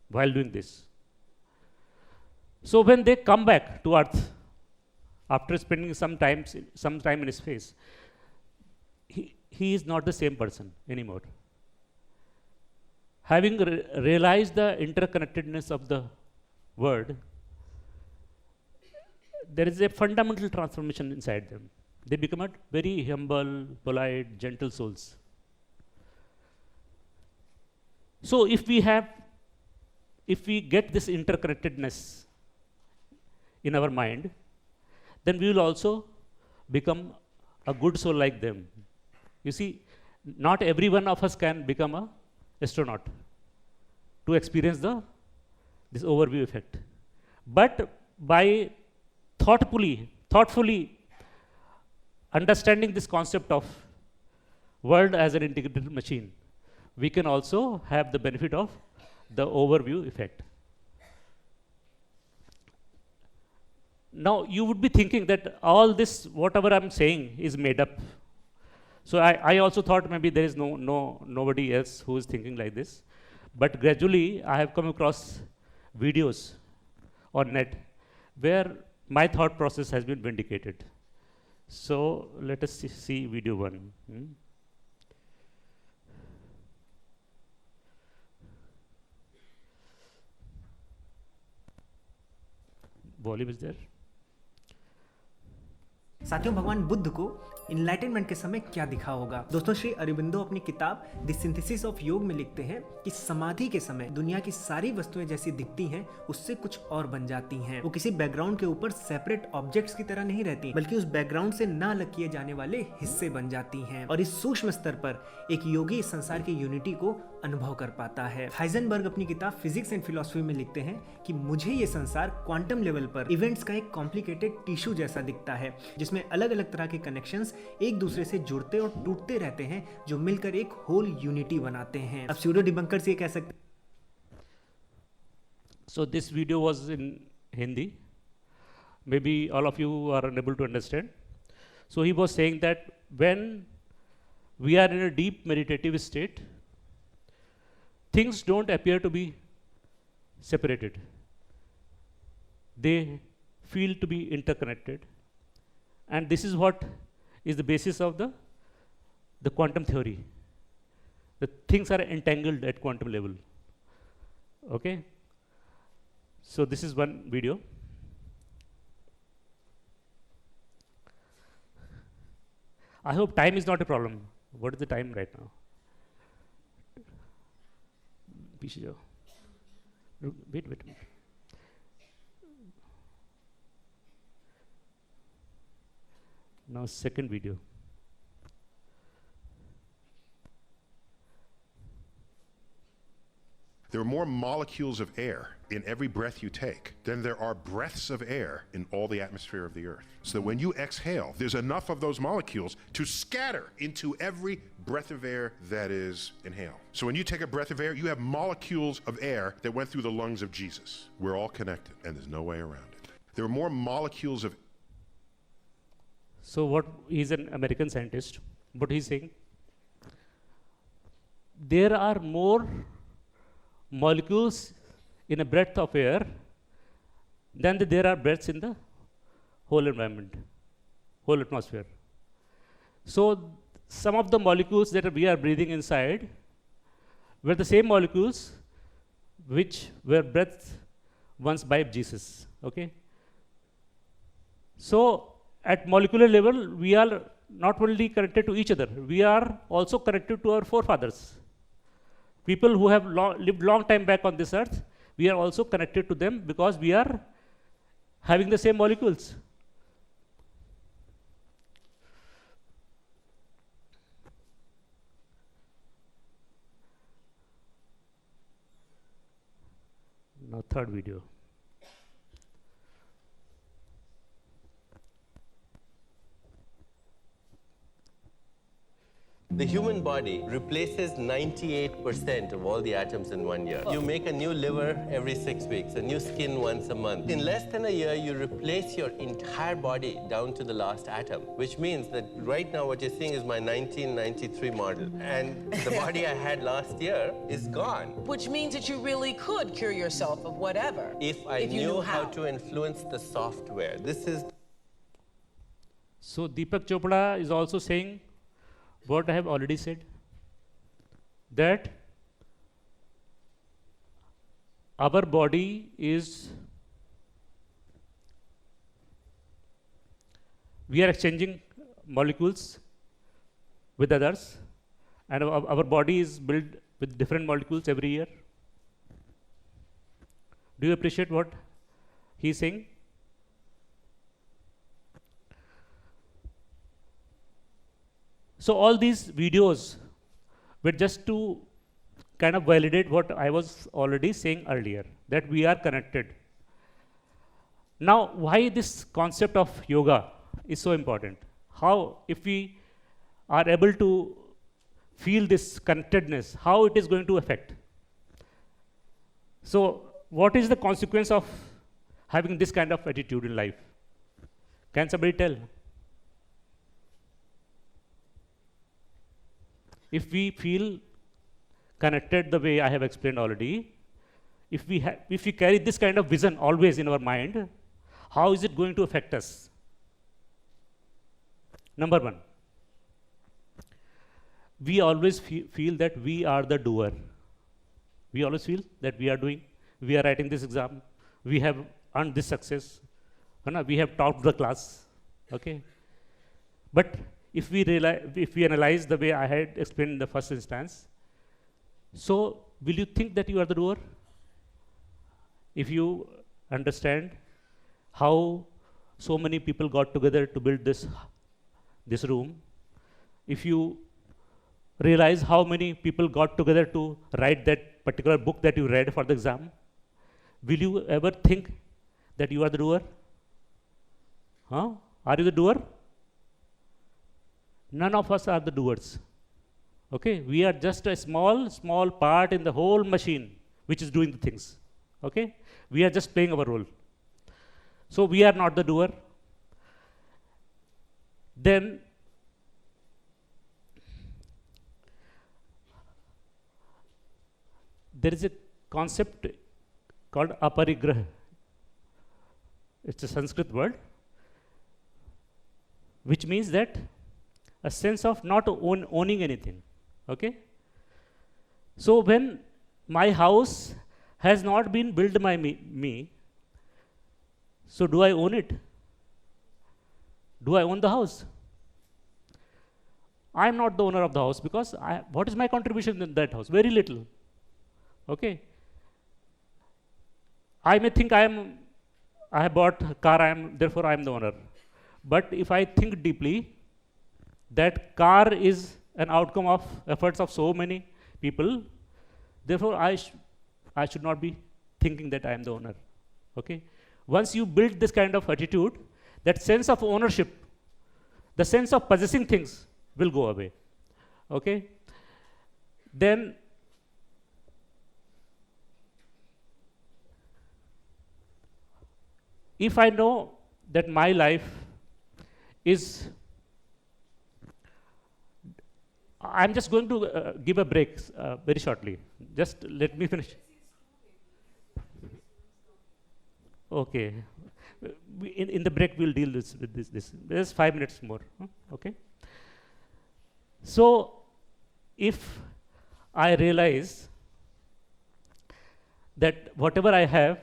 while doing this. So when they come back to earth after spending some time in space, he is not the same person anymore. Having realized the interconnectedness of the world, there is a fundamental transformation inside them. They become a very humble, polite, gentle souls. So if we get this interconnectedness in our mind, then we will also become a good soul like them. You see, not every one of us can become an astronaut to experience this overview effect. But by thoughtfully understanding this concept of world as an integrated machine, we can also have the benefit of the overview effect. Now, you would be thinking that all this, whatever I'm saying, is made up. So I also thought maybe there is nobody else who is thinking like this. But gradually, I have come across videos on net where my thought process has been vindicated. So let us see video 1. Volume is there. साथियों, भगवान बुद्ध को enlightenment के समय क्या दिखा होगा? दोस्तों, श्री अरबिंदो अपनी किताब द सिंथेसिस ऑफ योग में लिखते हैं कि समाधि के समय दुनिया की सारी वस्तुएं जैसी दिखती हैं, उससे कुछ और बन जाती हैं। वो किसी बैकग्राउंड के ऊपर सेपरेट ऑब्जेक्ट्स की तरह नहीं रहती, बल्कि उस बैकग्राउंड से ना अलग किए जाने वाले हिस्से बन जाती हैं। और इस सूक्ष्म स्तर पर एक योगी इस संसार की यूनिटी को अनुभव कर पाता है। हाइजेनबर्ग अपनी किताब फिजिक्स एंड फिलॉसफी में लिखते हैं कि मुझे ये संसार क्वांटम लेवल पर इवेंट्स का एक कॉम्प्लिकेटेड टिश्यू जैसा दिखता है, जिसमें अलग अलग तरह के कनेक्शंस एक दूसरे से जुड़ते और टूटते रहते हैं, जो मिलकर एक होल यूनिटी बनाते हैं। अब स्यूडो डिबंकर्स ये कह सकते। So this video was in Hindi. Maybe all of you are unable to understand. So he was saying that when we are in a deep meditative state, things don't appear to be separated. They feel to be interconnected. And this is what is the basis of the quantum theory. The things are entangled at quantum level. Okay? So this is one video. I hope time is not a problem. What is the time right now? Wait. Now second video. There are more molecules of air in every breath you take than there are breaths of air in all the atmosphere of the earth. So that when you exhale, there's enough of those molecules to scatter into every breath of air that is inhaled. So when you take a breath of air, you have molecules of air that went through the lungs of Jesus. We're all connected, and there's no way around it. There are more molecules of. So he's an American scientist, but he's saying there are more molecules in a breath of air than there are breaths in the whole environment, whole atmosphere. So some of the molecules that we are breathing inside were the same molecules which were breathed once by Jesus. Okay? So at molecular level, we are not only connected to each other, we are also connected to our forefathers. People who have lived long time back on this earth, we are also connected to them because we are having the same molecules. Now third video. The human body replaces 98% of all the atoms in 1 year. You make a new liver every 6 weeks, a new skin once a month. In less than a year, you replace your entire body down to the last atom, which means that right now what you're seeing is my 1993 model. And the body I had last year is gone. Which means that you really could cure yourself of whatever. If I you knew how to influence the software. This is... So Deepak Chopra is also saying what I have already said, that our body is, we are exchanging molecules with others, and our body is built with different molecules every year. Do you appreciate what he is saying? So all these videos were just to kind of validate what I was already saying earlier, that we are connected. Now, why this concept of yoga is so important? How, if we are able to feel this connectedness, how it is going to affect? So, what is the consequence of having this kind of attitude in life? Can somebody tell? If we feel connected the way I have explained already, if we carry this kind of vision always in our mind, how is it going to affect us? Number one, we always feel that we are the doer. We always feel that we are doing, we are writing this exam, we have earned this success, we have topped the class, okay? But if we analyze the way I had explained in the first instance, so will you think that you are the doer? If you understand how so many people got together to build this room, if you realize how many people got together to write that particular book that you read for the exam, will you ever think that you are the doer? Huh? Are you the doer? None of us are the doers. Okay? We are just a small part in the whole machine which is doing the things. Okay? We are just playing our role. So we are not the doer. Then there is a concept called aparigraha. It's a Sanskrit word, which means that a sense of not owning anything. Okay? So when my house has not been built by me, so do I own it? Do I own the house? I am not the owner of the house because what is my contribution in that house? Very little. Okay? I may think I have bought a car, therefore I am the owner. But if I think deeply, that car is an outcome of efforts of so many people, therefore I should not be thinking that I am the owner. Okay? Once you build this kind of attitude, that sense of ownership, the sense of possessing things will go away. Okay? Then if I know that my life is, I'm just going to give a break very shortly. Just let me finish. Okay. In the break, we'll deal with this. There's 5 minutes more. Okay. So, if I realize that whatever I have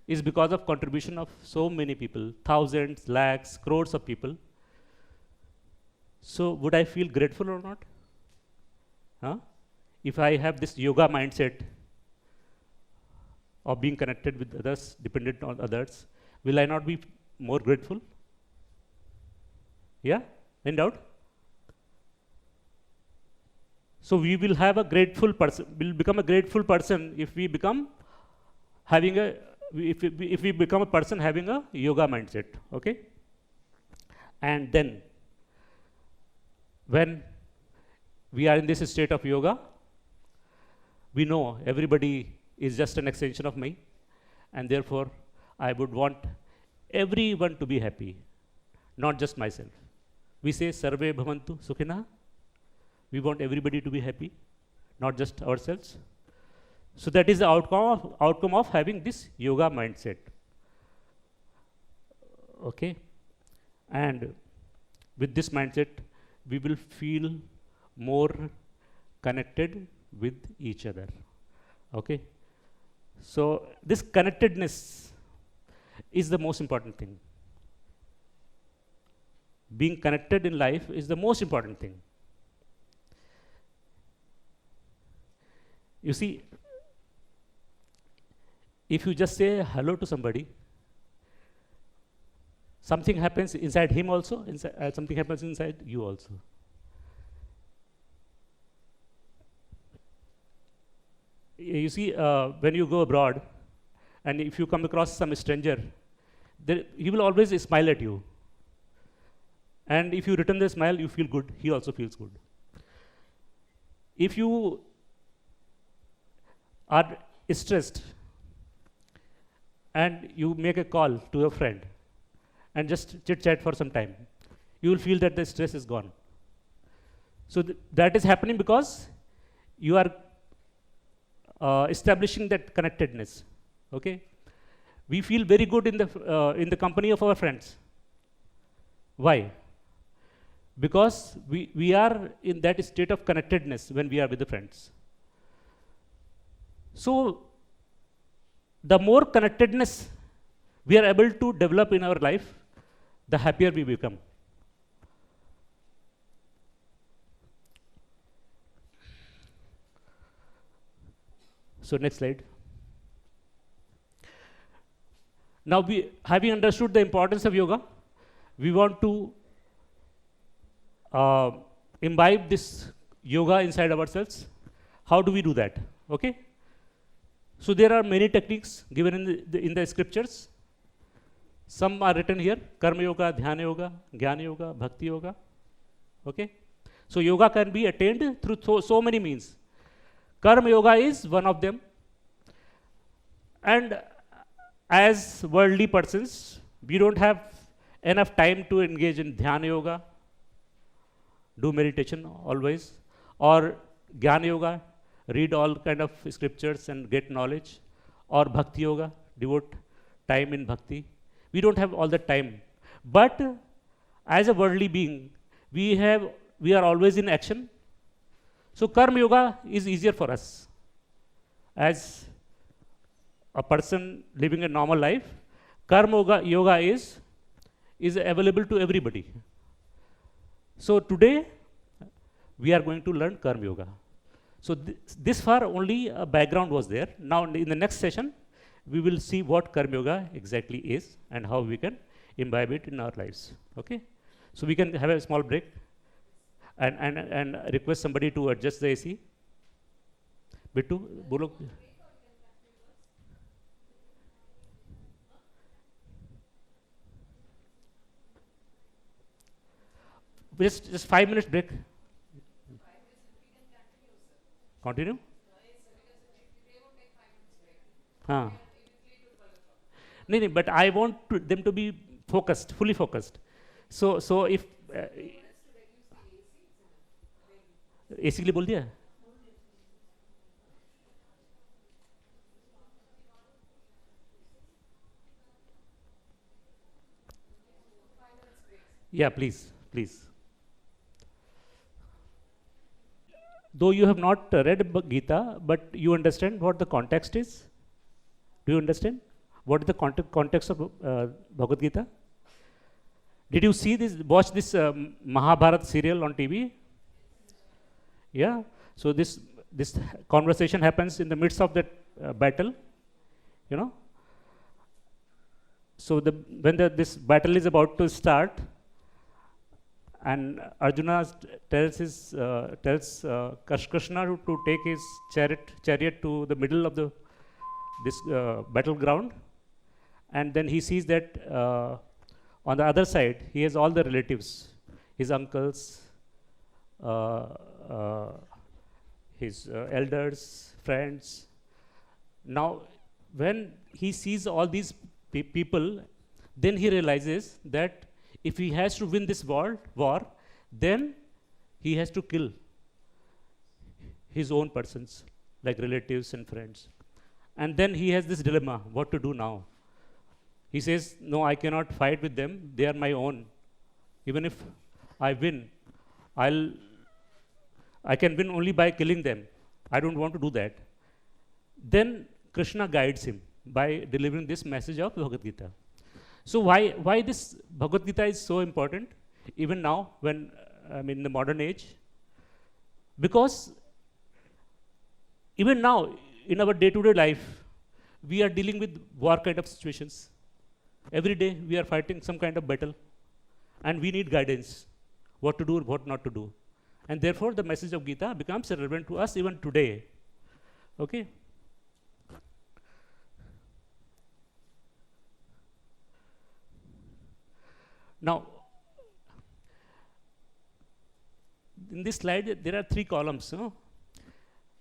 is because of contribution of so many people, thousands, lakhs, crores of people, so would I feel grateful or not? Huh? If I have this yoga mindset of being connected with others, dependent on others, will I not be more grateful? Yeah? In doubt? So we will have a grateful person, will become a grateful person if we become having a, if we become a person having a yoga mindset, okay? And then when we are in this state of yoga. We know everybody is just an extension of me, and therefore I would want everyone to be happy, not just myself. We say Sarve Bhavantu Sukhina. We want everybody to be happy, not just ourselves. So that is the outcome of having this yoga mindset. Okay? And with this mindset, we will feel more connected with each other. Okay? So this connectedness is the most important thing. Being connected in life is the most important thing. You see, if you just say hello to somebody, something happens inside him also, something happens inside you also. You see, when you go abroad, and if you come across some stranger, he will always smile at you. And if you return the smile, you feel good. He also feels good. If you are stressed and you make a call to your friend and just chit chat for some time, you will feel that the stress is gone. So that is happening because you are establishing that connectedness. Okay, we feel very good in the company of our friends. Why? Because we are in that state of connectedness when we are with the friends. So the more connectedness we are able to develop in our life, the happier we become. So next slide. Now, having understood the importance of yoga, we want to imbibe this yoga inside ourselves. How do we do that? Okay. So there are many techniques given in the scriptures. Some are written here: Karmayoga, Dhyana Yoga, Jnana Yoga, Bhakti Yoga. Okay. So yoga can be attained through so many means. Karmayoga is one of them. And as worldly persons, we don't have enough time to engage in Dhyana Yoga, do meditation always, or Jnana Yoga, read all kind of scriptures and get knowledge, or Bhakti Yoga, devote time in Bhakti. We don't have all the time. But as a worldly being, we are always in action. So Karma Yoga is easier for us. As a person living a normal life, Karma Yoga is available to everybody. So today, we are going to learn Karma Yoga. So this far only a background was there. Now in the next session, we will see what Karma Yoga exactly is and how we can imbibe it in our lives. Okay? So we can have a small break and request somebody to adjust the AC. Bittu, bolo. Just 5 minutes break. Continue? No, but I want them to be focused, fully focused. So if AC के लिए बोल दिया? Yeah, please. Though you have not read Gita, but you understand what the context is. Do you understand what is the context of Bhagavad Gita? Did you watch this Mahabharata serial on TV? Yeah. So this conversation happens in the midst of that battle, you know. So when this battle is about to start, and Arjuna tells Krishna to take his chariot to the middle of this battleground, and then he sees that on the other side he has all the relatives, his uncles, his elders, friends. Now, when he sees all these people, then he realizes that if he has to win this war, then he has to kill his own persons, like relatives and friends. And then he has this dilemma, what to do now. He says, no, I cannot fight with them, they are my own. Even if I win, I can win only by killing them. I don't want to do that. Then Krishna guides him by delivering this message of Bhagavad Gita. So why this Bhagavad Gita is so important, even now, when in the modern age? Because even now, in our day-to-day life, we are dealing with war kind of situations. Every day we are fighting some kind of battle, and we need guidance, what to do, what not to do. And therefore, the message of Gita becomes relevant to us even today. Okay? Now, in this slide, there are 3 columns. No?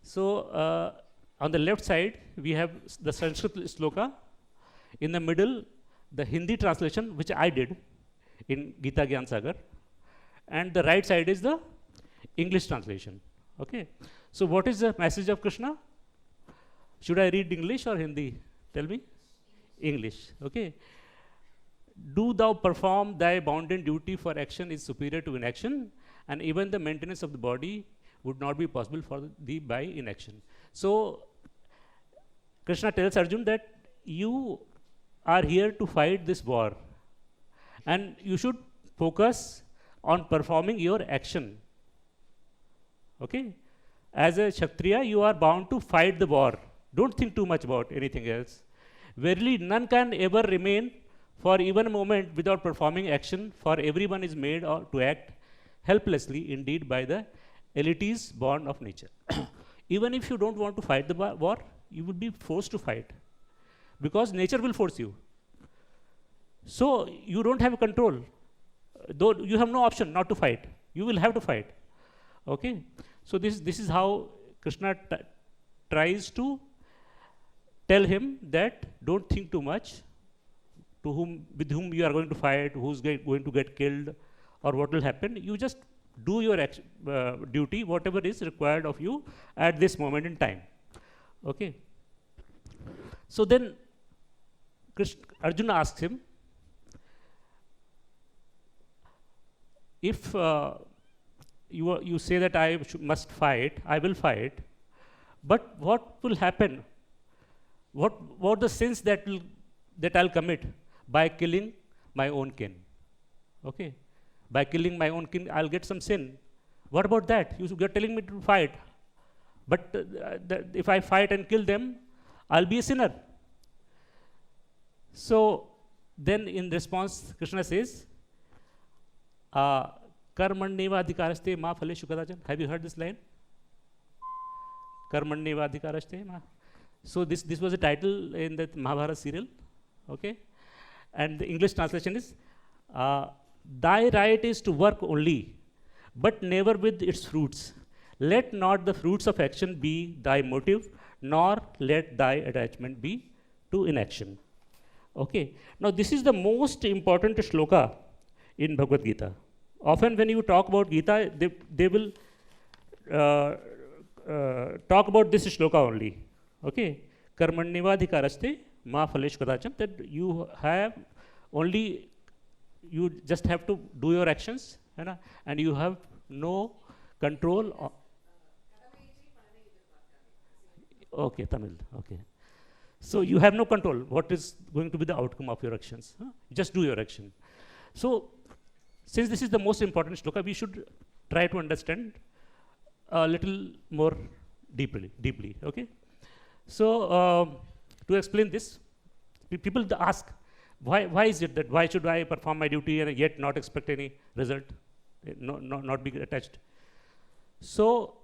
So, on the left side, we have the Sanskrit sloka. In the middle, the Hindi translation, which I did in Gita Gyan Sagar. And the right side is the English translation. Okay. So, what is the message of Krishna? Should I read English or Hindi? Tell me. English. Okay. Do thou perform thy bounden duty, for action is superior to inaction, and even the maintenance of the body would not be possible for thee by inaction. So, Krishna tells Arjuna that you are here to fight this war, and you should focus on performing your action. Okay? As a Kshatriya, you are bound to fight the war. Don't think too much about anything else. Verily, none can ever remain for even a moment without performing action, for everyone is made to act helplessly indeed by the elites born of nature. Even if you don't want to fight the war, you would be forced to fight, because nature will force you. So you don't have control, though you have no option not to fight. You will have to fight. Okay? So this is how Krishna tries to tell him that don't think too much, with whom you are going to fight, who's going to get killed, or what will happen. You just do your duty, whatever is required of you at this moment in time. Okay. So then Arjuna asks him, if you say that I must fight, I will fight, but what will happen? What the sins that I'll commit by killing my own kin? Okay, by killing my own kin, I'll get some sin. What about that? You're telling me to fight, but if I fight and kill them, I'll be a sinner. So then, in response, Krishna says, Karmanyeva adhikaraste ma phaleshu kadachan. Have you heard this line? Karmanyeva adhikaraste ma. So this was a title in the Mahabharata serial. Okay, and the English translation is, thy right is to work only, but never with its fruits. Let not the fruits of action be thy motive, nor let thy attachment be to inaction. Okay. Now this is the most important shloka in Bhagavad Gita. Often when you talk about Gita, they will talk about this shloka only. Okay. Karmanyevadhikaraste ma phalesh kadacham, that you just have to do your actions, and you have no control. Okay, Tamil. Okay. So you have no control what is going to be the outcome of your actions. Just do your action. So since this is the most important shloka, we should try to understand a little more deeply. Okay. So to explain this, people ask, why is it that, why should I perform my duty and yet not expect any result, not be attached? So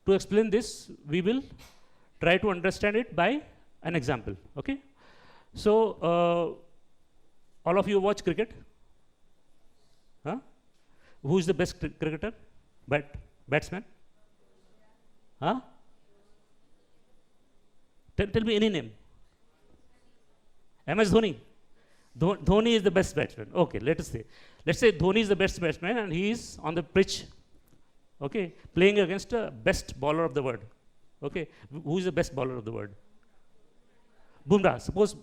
to explain this, we will try to understand it by an example. Okay. So all of you watch cricket? Huh? Who is the best cricketer? Batsman? Huh? Tell me any name. MS Dhoni. Dhoni is the best batsman. Okay, let us say. Let's say Dhoni is the best batsman and he is on the pitch, okay, playing against the best bowler of the world. Okay, who is the best bowler of the world? Bumrah. Suppose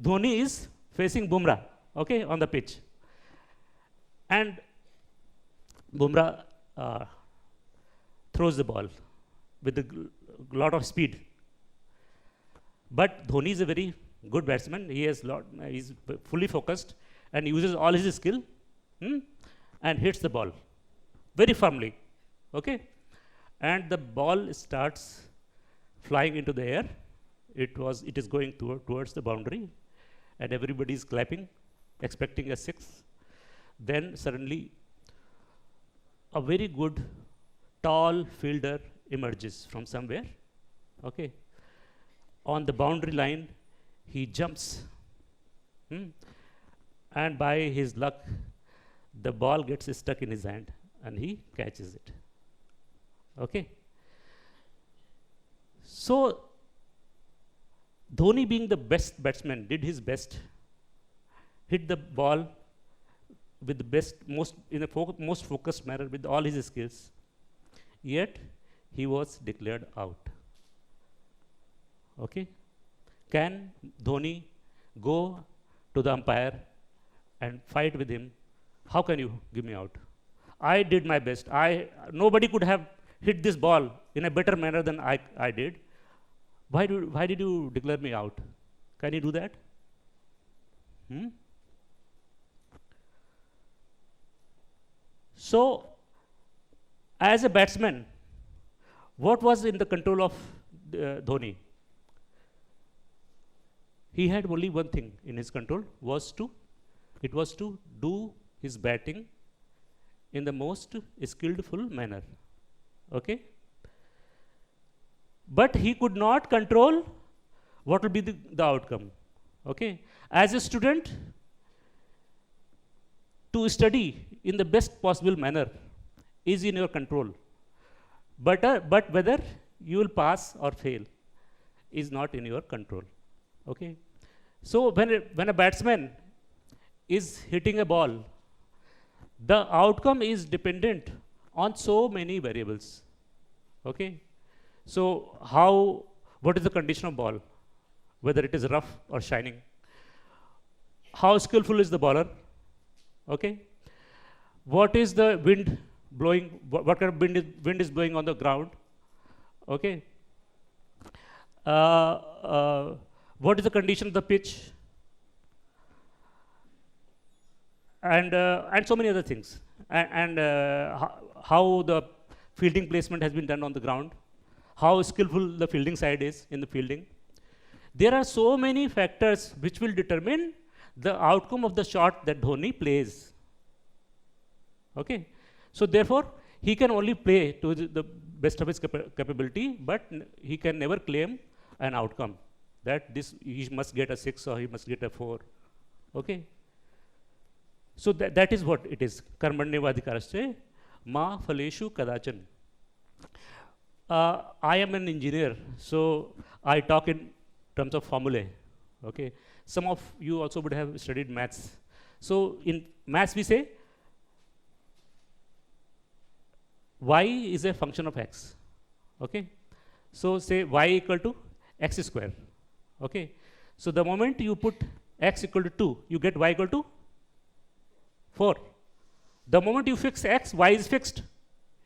Dhoni is facing Bumrah, okay, on the pitch. And Bumrah throws the ball with a lot of speed. But Dhoni is a very good batsman. He's fully focused and uses all his skill and hits the ball very firmly. Okay? And the ball starts flying into the air. It is going towards the boundary and everybody is clapping, expecting a six. Then suddenly a very good tall fielder emerges from somewhere. Okay? On the boundary line, he jumps. And by his luck, the ball gets stuck in his hand and he catches it. Okay? So, Dhoni, being the best batsman, did his best, hit the ball with the best, most focused manner with all his skills. Yet, he was declared out. Okay? Can Dhoni go to the umpire and fight with him? How can you give me out? I did my best. Nobody could have hit this ball in a better manner than I did. Why did you declare me out? Can you do that? So, as a batsman, what was in the control of Dhoni? He had only one thing in his control, it was to do his batting in the most skillful manner. Okay? But he could not control what will be the outcome. Okay? As a student, to study in the best possible manner is in your control. But whether you will pass or fail is not in your control. Okay? So when a batsman is hitting a ball, the outcome is dependent on so many variables. Okay? So what is the condition of ball? Whether it is rough or shining. How skillful is the bowler? Okay? What is the wind blowing? What kind of wind is blowing on the ground? Okay? What is the condition of the pitch? And so many other things. And how the fielding placement has been done on the ground. How skillful the fielding side is in the fielding. There are so many factors which will determine the outcome of the shot that Dhoni plays. Okay? So therefore, he can only play to the best of his capability, but he can never claim an outcome that he must get a 6 or he must get a 4. Okay? So that is what it is. Karmanyevadhikarasya ma phaleshu kadachan. I am an engineer, so I talk in terms of formulae. Okay? Some of you also would have studied maths. So in maths we say y is a function of x. Okay? So say y equal to x square. Okay? So the moment you put x equal to 2, you get y equal to 4. The moment you fix x, y is fixed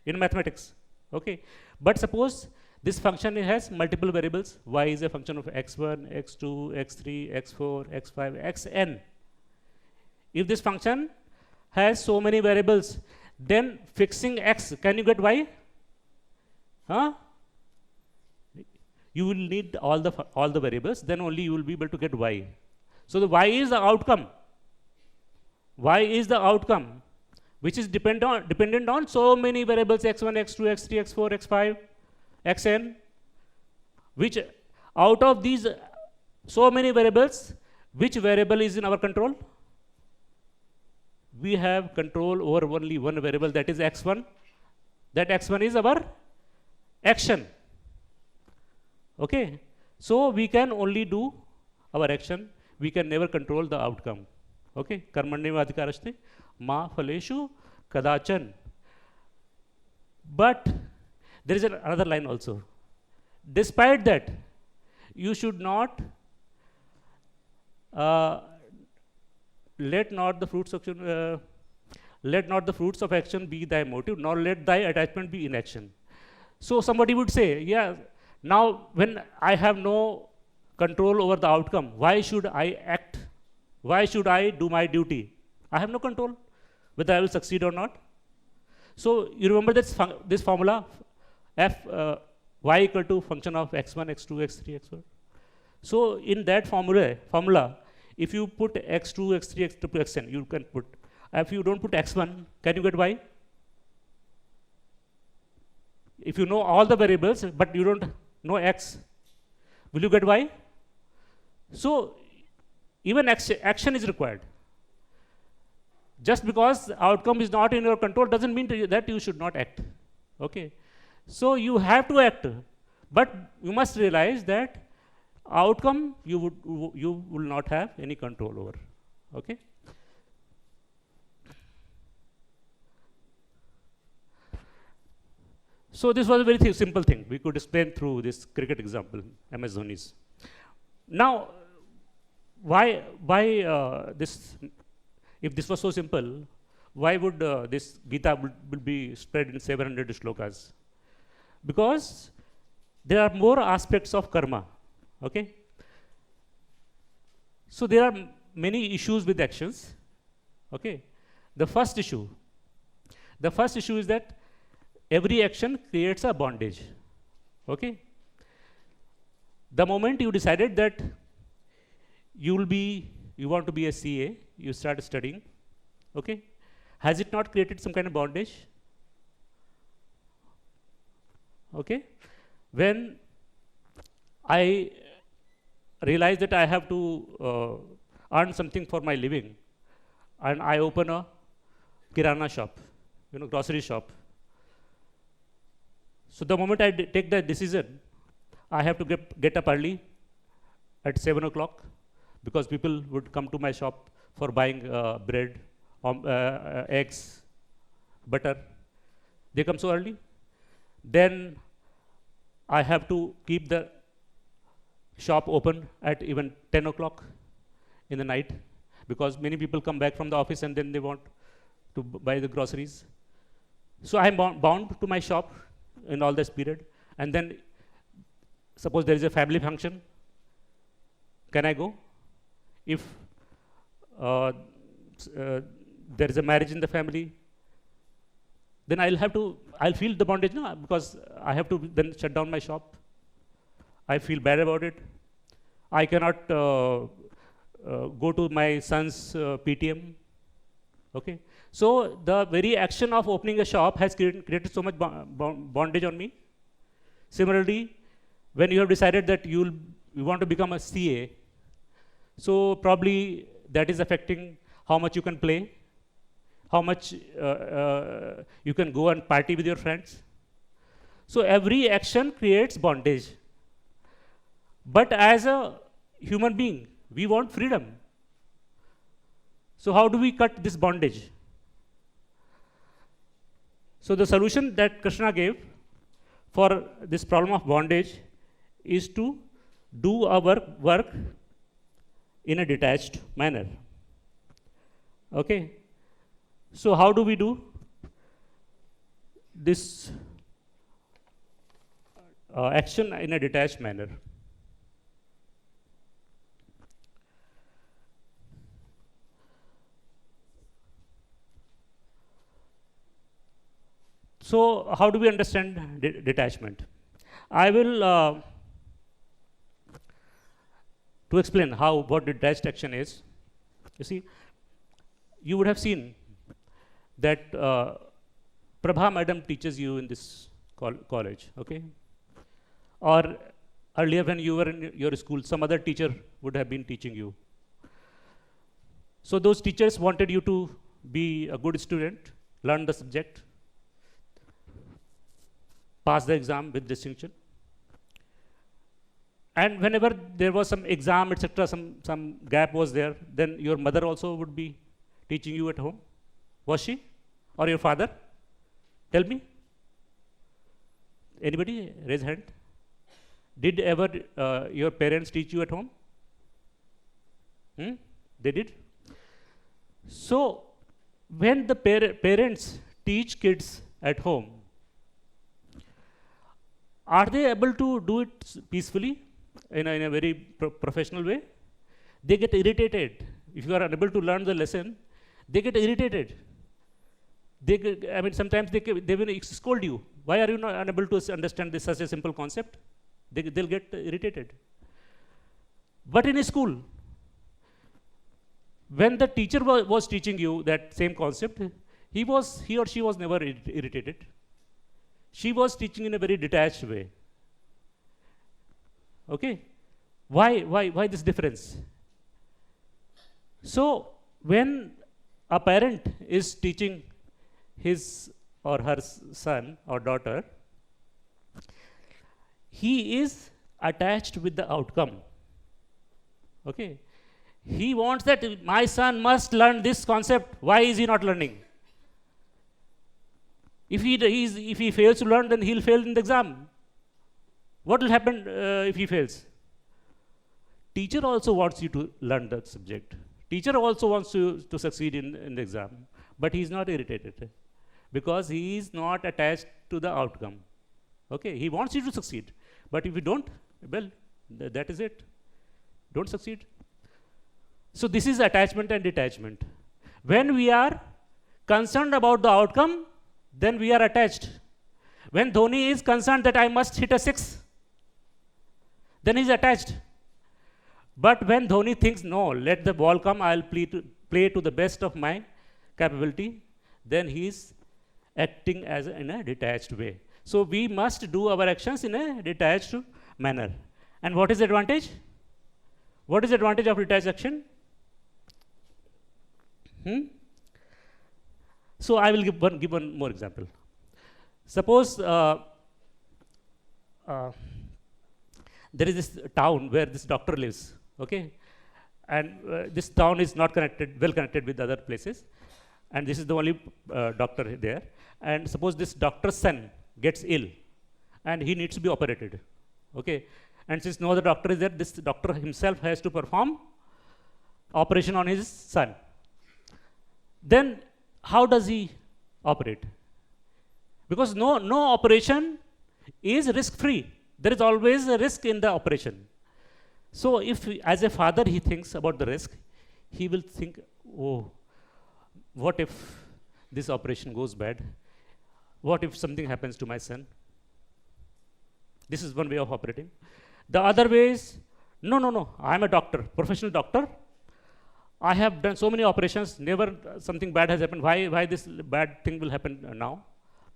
in mathematics. Okay? But suppose this function has multiple variables. Y is a function of x1, x2, x3, x4, x5, xn. If this function has so many variables, then fixing x, can you get y? Huh? You will need all the variables, then only you will be able to get y. So the y is the outcome. Y is the outcome, which is dependent on so many variables, x1, x2, x3, x4, x5, xn, which out of these so many variables, which variable is in our control? We have control over only one variable, that is x1. That x1 is our action. Okay? So we can only do our action, we can never control the outcome. Okay? Karmanyevadhikarashte ma phaleshu kadachan. But there is another line also. Despite that, you should not let not the fruits of action be thy motive, nor let thy attachment be inaction. So somebody would say, yeah, now when I have no control over the outcome, why should I act? Why should I do my duty? I have no control whether I will succeed or not. So you remember this formula, y equal to function of x1, x2, x3, x4. So in that formula, if you put x2, x3, x2, xn, you can put. If you don't put x1, can you get y? If you know all the variables, but you don't know x, will you get y? So even action is required. Just because the outcome is not in your control doesn't mean that you should not act. Okay? So you have to act, but you must realize that outcome you will not have any control over. Okay? So this was a very simple thing. We could explain through this cricket example, MS Dhoni's. Now, why this? If this was so simple, why would this Gita will be spread in 700 shlokas? Because there are more aspects of karma. Okay. So there are many issues with actions. Okay. The first issue is that every action creates a bondage. Okay. The moment you decided that you want to be a CA, you start studying. Okay. Has it not created some kind of bondage? Okay. When I realize that I have to earn something for my living, and I open a kirana shop, grocery shop. So the moment I take that decision, I have to get up early at 7 o'clock, because people would come to my shop for buying bread, eggs, butter. They come so early. Then I have to keep the shop open at even 10 o'clock in the night, because many people come back from the office and then they want to buy the groceries. So I am bound to my shop in all this period. And then suppose there is a family function, can I go? If there is a marriage in the family, then I'll feel the bondage, no? Because I have to then shut down my shop. I feel bad about it. I cannot go to my son's PTM. Okay. So the very action of opening a shop has created so much bondage on me. Similarly, when you have decided that you want to become a CA, so probably that is affecting how much you can play, how much you can go and party with your friends. So every action creates bondage. But as a human being, we want freedom. So how do we cut this bondage? So the solution that Krishna gave for this problem of bondage is to do our work in a detached manner. Okay. So how do we do this action in a detached manner? So how do we understand detachment? I will to explain what detached action is. You see, you would have seen that Prabha madam teaches you in this college, okay? Or earlier when you were in your school, some other teacher would have been teaching you. So those teachers wanted you to be a good student, learn the subject, pass the exam with distinction. And whenever there was some exam, etc., some gap was there, then your mother also would be teaching you at home. Was she? Or your father? Tell me. Anybody raise hand? Did ever your parents teach you at home? They did? So, when the parents teach kids at home, are they able to do it peacefully, in a very professional way? They get irritated. If you are unable to learn the lesson, they get irritated. I mean, sometimes they will scold you. Why are you not unable to understand this such a simple concept? They'll get irritated. But in a school, when the teacher was teaching you that same concept, he or she was never irritated. She was teaching in a very detached way. Okay? Why this difference? So, when a parent is teaching his or her son or daughter, he is attached with the outcome. Okay? He wants that my son must learn this concept. Why is he not learning? If he fails to learn, then he'll fail in the exam. What will happen if he fails? Teacher also wants you to learn that subject. Teacher also wants you to succeed in the exam. But he is not irritated because he is not attached to the outcome. Okay, he wants you to succeed. But if you don't, well, that is it. Don't succeed. So this is attachment and detachment. When we are concerned about the outcome, then we are attached. When Dhoni is concerned that I must hit a 6, then he is attached. But when Dhoni thinks, no, let the ball come, I'll play to the best of my capability, then he is acting in a detached way. So we must do our actions in a detached manner. And what is the advantage? What is the advantage of detached action? So I will give one more example. Suppose there is this town where this doctor lives, okay, and this town is not well connected with other places, and this is the only doctor there. And suppose this doctor's son gets ill, and he needs to be operated, okay. And since no other doctor is there, this doctor himself has to perform operation on his son. Then how does he operate? Because no operation is risk-free. There is always a risk in the operation. So if as a father he thinks about the risk, he will think, oh, what if this operation goes bad? What if something happens to my son? This is one way of operating. The other way is, no, I am a doctor, professional doctor. I have done so many operations, never something bad has happened. Why this bad thing will happen now?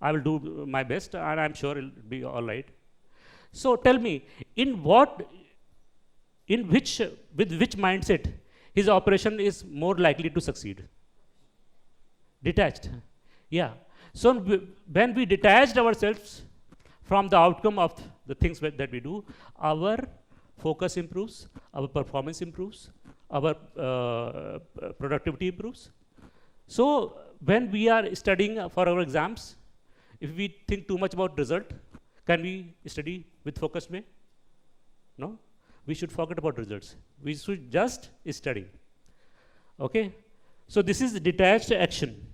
I will do my best and I'm sure it will be all right. So tell me, with which mindset his operation is more likely to succeed? Detached. Yeah. So when we detached ourselves from the outcome of the things that we do, our focus improves, our performance improves, our productivity improves. So when we are studying for our exams, if we think too much about result, can we study with focused way? No. We should forget about results. We should just study. Okay. So this is detached action.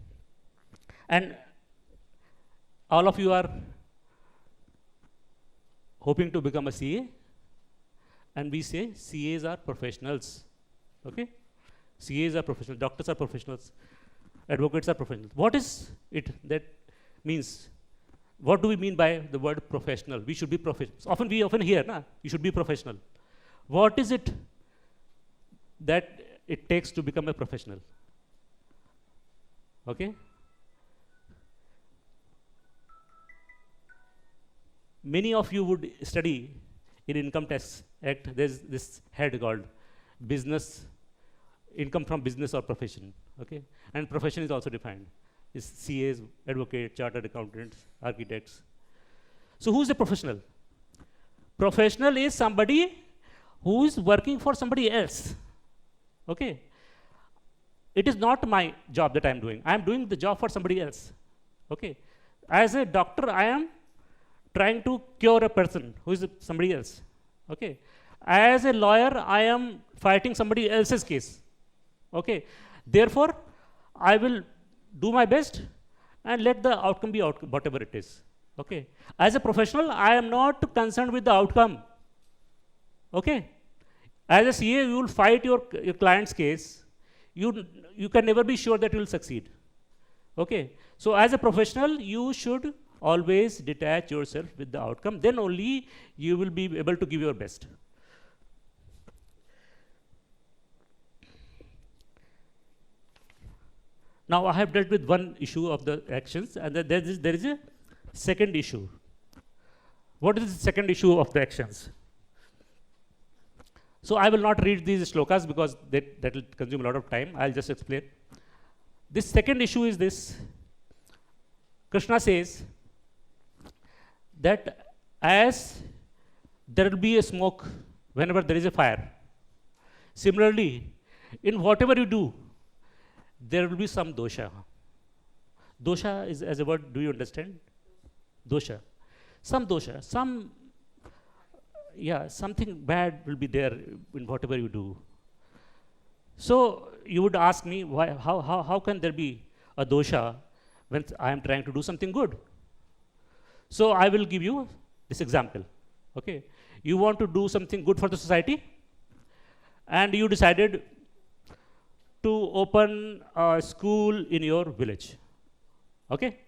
And all of you are hoping to become a CA, and we say CAs are professionals. Okay? CAs are professionals, doctors are professionals, advocates are professionals. What is it that means? What do we mean by the word professional? We should be professionals. We often hear, you should be professional. What is it that it takes to become a professional? Okay? Many of you would study in Income Tax Act, there's this head called business, income from business or profession, okay? And profession is also defined. It's CAs, advocates, chartered accountants, architects. So who's a professional? Professional is somebody who is working for somebody else. Okay? It is not my job that I am doing. I am doing the job for somebody else. Okay? As a doctor, I am trying to cure a person who is somebody else. Okay? As a lawyer, I am fighting somebody else's case. Okay? Therefore, I will do my best and let the outcome be whatever it is. Okay? As a professional, I am not concerned with the outcome. Okay? As a CA, you will fight your client's case. You can never be sure that you will succeed. Okay? So as a professional, you should always detach yourself with the outcome. Then only you will be able to give your best. Now I have dealt with one issue of the actions, and there is a second issue. What is the second issue of the actions? So I will not read these shlokas because that will consume a lot of time. I'll just explain. This second issue is this. Krishna says that as there will be a smoke whenever there is a fire, similarly, in whatever you do, there will be some dosha. Dosha is as a word, do you understand? Dosha. Some dosha, something bad will be there in whatever you do. So you would ask me, how can there be a dosha when I am trying to do something good? So I will give you this example. Okay, you want to do something good for the society, and you decided to open a school in your village. Okay,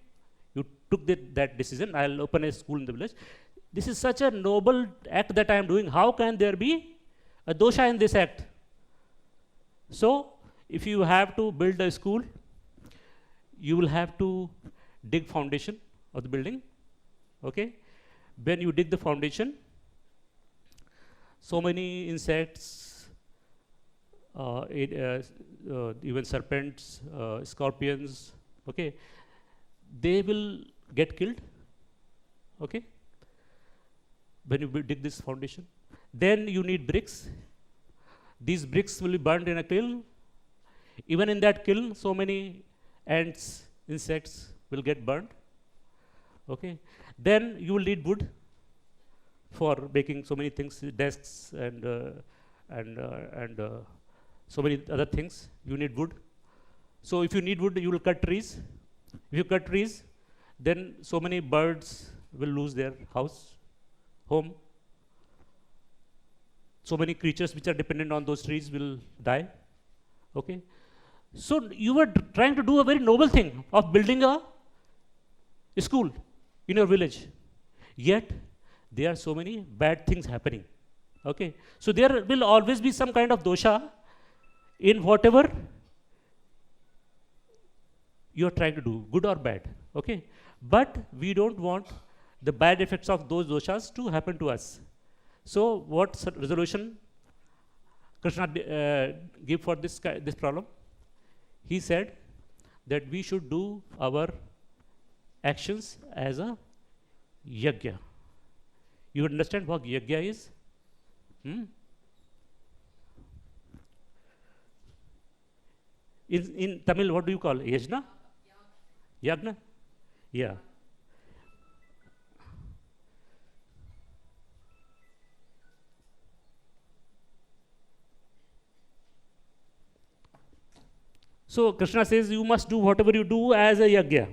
you took that decision. I'll open a school in the village. This is such a noble act that I am doing. How can there be a dosha in this act? So, if you have to build a school, you will have to dig foundation of the building. Okay? When you dig the foundation, so many insects, even serpents, scorpions, okay, they will get killed. Okay? When you dig this foundation, then you need bricks. These bricks will be burned in a kiln. Even in that kiln, so many ants, insects will get burned. Okay. Then you will need wood for making so many things, desks and so many other things. You need wood. So if you need wood, you will cut trees. If you cut trees, then so many birds will lose their house, home. So many creatures which are dependent on those trees will die. Okay. So you were trying to do a very noble thing of building a school in your village. Yet there are so many bad things happening. Okay. So there will always be some kind of dosha in whatever you are trying to do, good or bad. Okay. But we don't want the bad effects of those doshas to happen to us. So what resolution Krishna gave for this problem? He said that we should do our actions as a yajna. You understand what yajna is? In Tamil, what do you call yajna? Yajna? Yeah. So Krishna says you must do whatever you do as a yajna.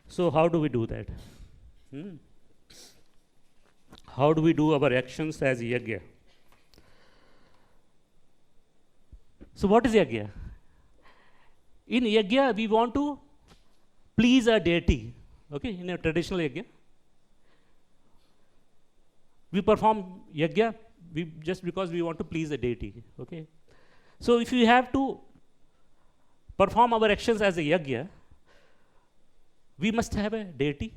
So how do we do that? How do we do our actions as yajna? So what is yajna? In yajna, we want to please a deity. Okay, in a traditional yajna, we perform yajna just because we want to please a deity. Okay, so if we have to perform our actions as a yajna, we must have a deity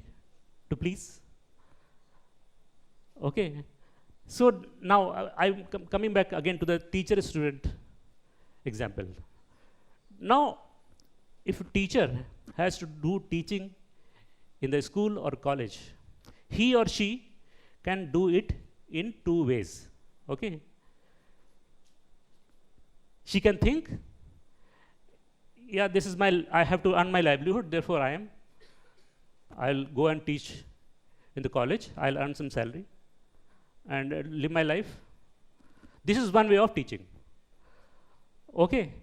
to please. Okay, so now I'm coming back again to the teacher-student example. Now, if a teacher has to do teaching in the school or college, he or she can do it in two ways. Okay. She can think, yeah, this is I have to earn my livelihood, therefore I'll go and teach in the college, I'll earn some salary and live my life. This is one way of teaching. Okay.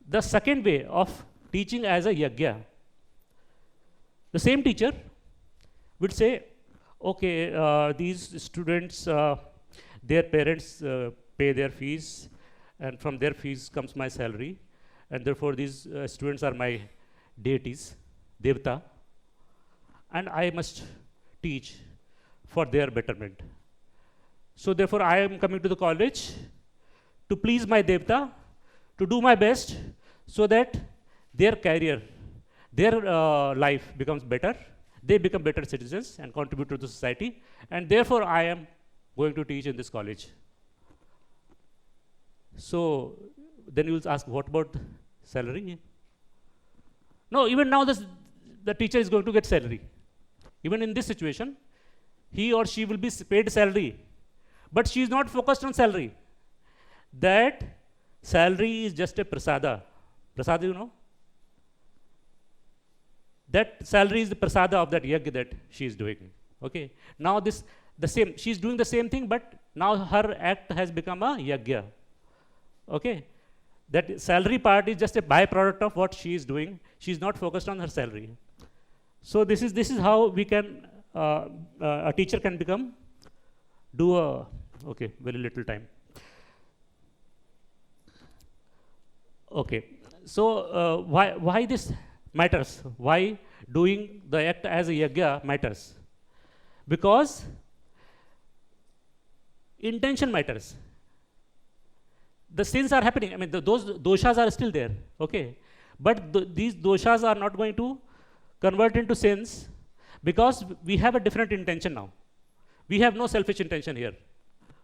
The second way of teaching as a yagya, the same teacher would say, okay, these students, their parents pay their fees, and from their fees comes my salary, and therefore these students are my deities, devta, and I must teach for their betterment. So therefore I am coming to the college to please my devta, to do my best so that their career, their life becomes better, they become better citizens and contribute to the society, and therefore I am going to teach in this college. So then you will ask, what about salary? No, even now the teacher is going to get salary. Even in this situation, he or she will be paid salary, but she is not focused on salary. That salary is just a prasada. Prasada, you know? That salary is the prasada of that yagya that she is doing. Okay. Now she is doing the same thing, but now her act has become a yagya. Okay. That salary part is just a byproduct of what she is doing. She is not focused on her salary. So this is how we can a teacher can okay, very little time. Okay. So why this matters? Why doing the act as a yagya matters? Because intention matters. The sins are happening. I mean, those doshas are still there. Okay. But these doshas are not going to convert into sins because we have a different intention now. We have no selfish intention here.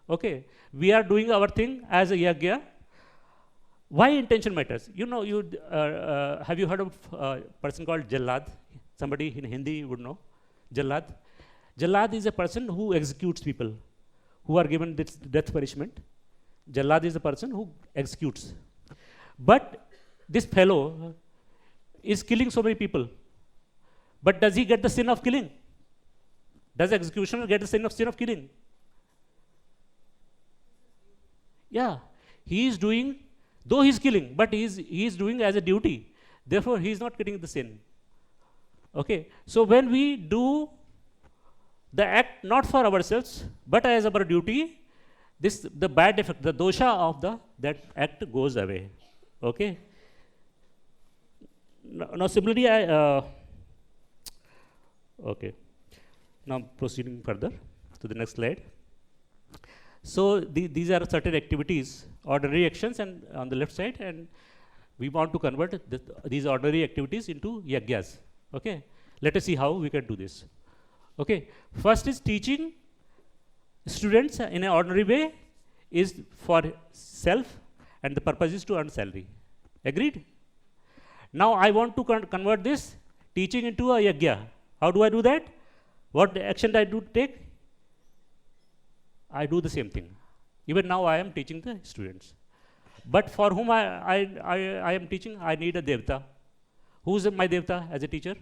Okay. We are doing our thing as a yagya. Why intention matters? You know, have you heard of a person called Jallad? Somebody in Hindi would know. Jallad. Jallad is a person who executes people who are given this death punishment. Jallad is the person who executes. But this fellow is killing so many people. But does he get the sin of killing? Does the executioner get the sin of killing? Yeah. He is doing, though he is killing, but he is doing as a duty. Therefore, he is not getting the sin. Okay. So when we do the act not for ourselves, but as our duty, the bad effect, the dosha of that act goes away. Okay. Now similarly, okay. Now proceeding further to the next slide. So these are certain activities, ordinary actions, and on the left side, and we want to convert these ordinary activities into yagyas. Okay. Let us see how we can do this. Okay. First is teaching students in an ordinary way is for self, and the purpose is to earn salary. Agreed? Now I want to convert this teaching into a yagya. How do I do that? What action do I take? I do the same thing. Even now I am teaching the students. But for whom I am teaching, I need a devta. Who is my devta as a teacher?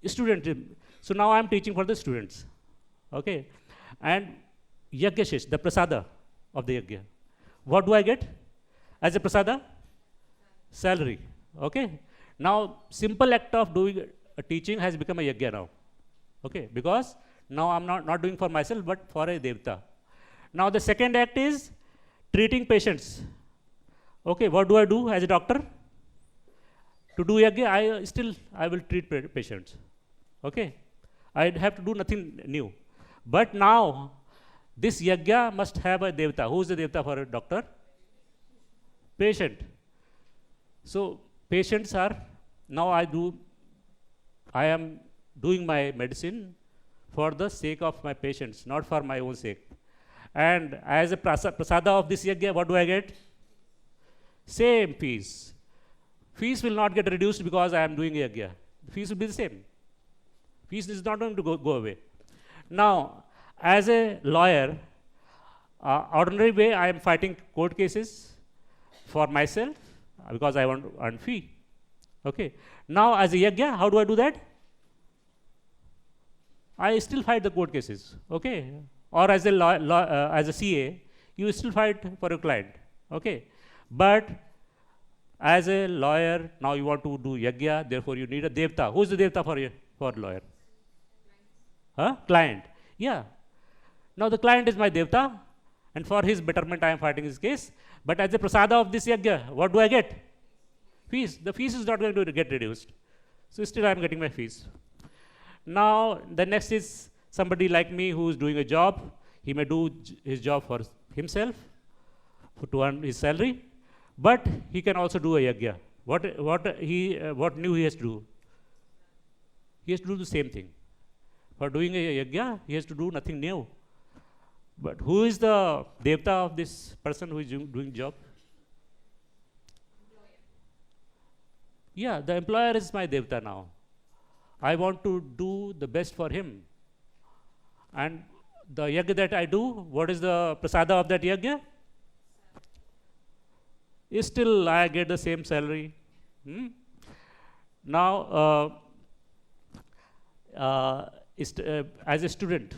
Student. So now I am teaching for the students. Okay. And yagya shesh, the prasada of the yagya. What do I get as a prasada? Salary. Okay. Now simple act of doing a teaching has become a yagya now. Okay. Because now I'm not doing for myself, but for a devta. Now the second act is treating patients. Okay. What do I do as a doctor? To do yagya, I will treat patients. Okay. I have to do nothing new. But now, this yagya must have a devta. Who is the devta for a doctor? Patient. So, patients are, now I am doing my medicine for the sake of my patients, not for my own sake. And as a prasada of this yagya, what do I get? Same fees. Fees will not get reduced because I am doing yagya. The fees will be the same. Fees is not going to go away. Now, as a lawyer, ordinary way I am fighting court cases for myself because I want to earn fee. Okay. Now, as a yajna, how do I do that? I still fight the court cases. Okay. Or as a as a CA, you still fight for your client. Okay. But as a lawyer, now you want to do yajna, therefore you need a devta. Who is the devta for lawyer? Huh? Client. Yeah. Now the client is my devta, and for his betterment I am fighting his case. But as a prasada of this yajna, what do I get? Fees. The fees is not going to get reduced. So still I am getting my fees. Now the next is somebody like me who is doing a job. He may do his job for himself to earn his salary, but he can also do a yajna. What new he has to do? He has to do the same thing. For doing a yajna, he has to do nothing new. But who is the devta of this person who is doing job? Yeah, the employer is my devta now. I want to do the best for him. And the yajna that I do, what is the prasada of that yajna? Still I get the same salary. Now, as a student,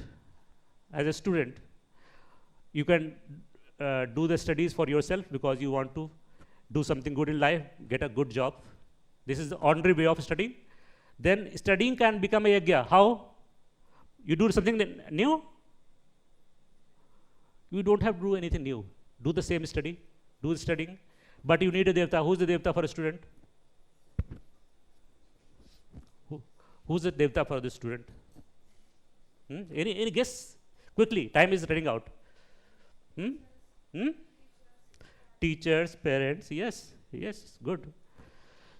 you can do the studies for yourself because you want to do something good in life, get a good job. This is the ordinary way of studying. Then studying can become a yajna. How? You do something new? You don't have to do anything new. Do the same study, do the studying, but you need a devta. Who's the devta for a student? Who's the devta for the student? Any guess? Quickly, time is running out. Teachers, parents, yes, good.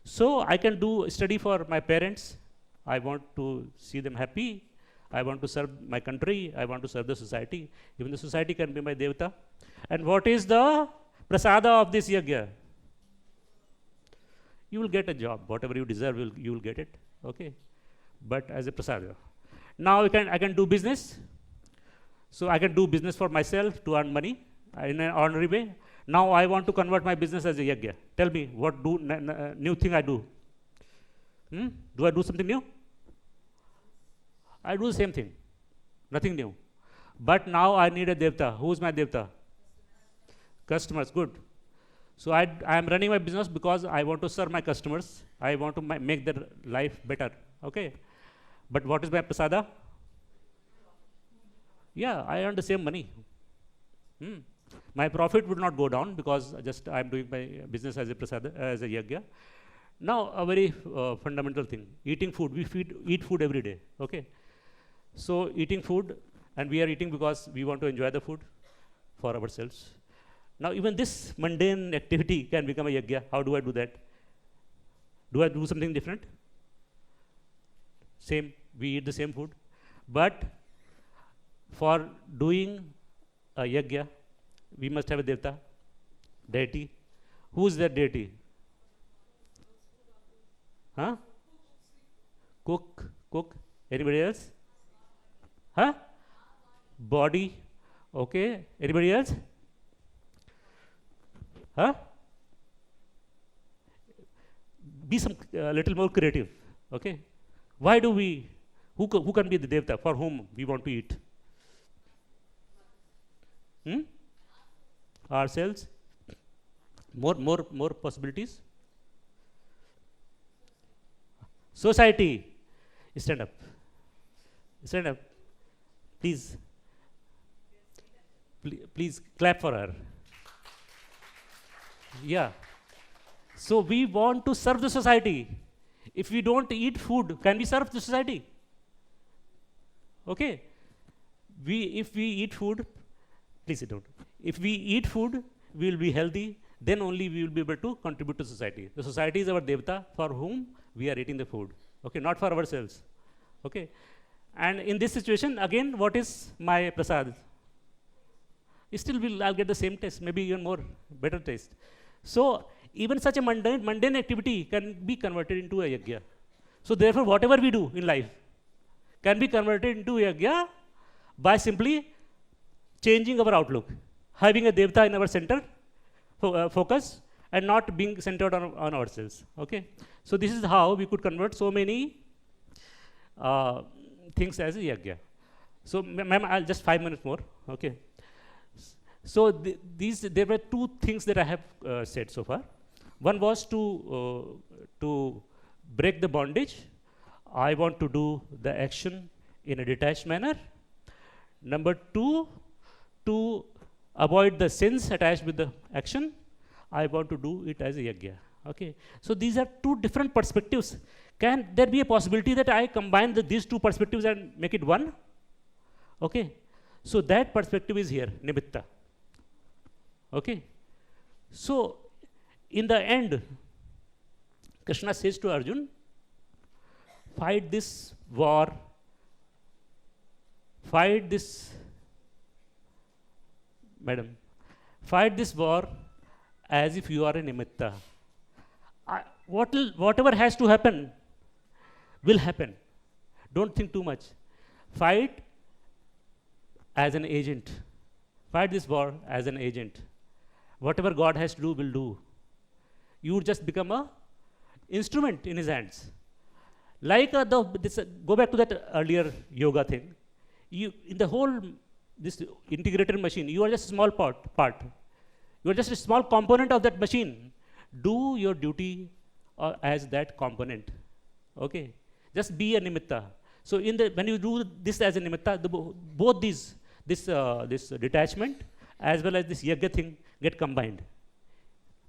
So I can do study for my parents. I want to see them happy. I want to serve my country. I want to serve the society. Even the society can be my devta. And what is the prasada of this yajna? You will get a job. Whatever you deserve, you will get it. Okay. But as a prasada. Now I can do business. So I can do business for myself to earn money in an ordinary way. Now I want to convert my business as a yajna. Tell me, what new thing I do? Do I do something new? I do the same thing. Nothing new. But now I need a devta. Who is my devta? Customers. Good. So I am running my business because I want to serve my customers. I want to make their life better. Okay. But what is my prasada? Yeah, I earn the same money. My profit would not go down because just I am doing my business as a prasada, as a yajna. Now, a very fundamental thing, eating food. We eat food every day. Okay. So eating food, and we are eating because we want to enjoy the food for ourselves. Now, even this mundane activity can become a yajna. How do I do that? Do I do something different? Same, we eat the same food. But for doing a yajna, we must have a devta, deity. Who is that deity? Huh? Cook. Anybody else? Huh? Body. Okay. Anybody else? Huh? Be some little more creative. Okay. Why do we? Who can be the devta for whom we want to eat? Ourselves. More possibilities. Society. Stand up. Stand up. Please. Please clap for her. Yeah. So we want to serve the society. If we don't eat food, can we serve the society? Okay. If we eat food, please sit down. If we eat food, we will be healthy. Then only we will be able to contribute to society. The society is our devta for whom we are eating the food. Okay, not for ourselves. Okay. And in this situation, again, what is my prasad? Still, I'll get the same taste, maybe even more better taste. So even such a mundane activity can be converted into a yajna. So therefore, whatever we do in life can be converted into a yajna by simply changing our outlook, having a Devta in our center, focus, and not being centered on ourselves. Okay? So this is how we could convert so many things as a yajna. So, ma'am, I'll just 5 minutes more. Okay. So there were two things that I have said so far. One was to break the bondage. I want to do the action in a detached manner. Number two, to avoid the sins attached with the action, I want to do it as a yajna. Okay. So these are two different perspectives. Can there be a possibility that I combine these two perspectives and make it one? Okay. So that perspective is here, nimitta. Okay. So in the end, Krishna says to Arjun, fight this war, fight this war as if you are a nimitta. Whatever has to happen will happen. Don't think too much. Fight as an agent. Fight this war as an agent. Whatever God has to do, will do. You just become a instrument in his hands. Like go back to that earlier yoga thing. In the whole this integrated machine, you are just a small part. You are just a small component of that machine. Do your duty as that component. Okay. Just be a nimitta. So when you do this as a nimitta, both this detachment as well as this yajna thing get combined.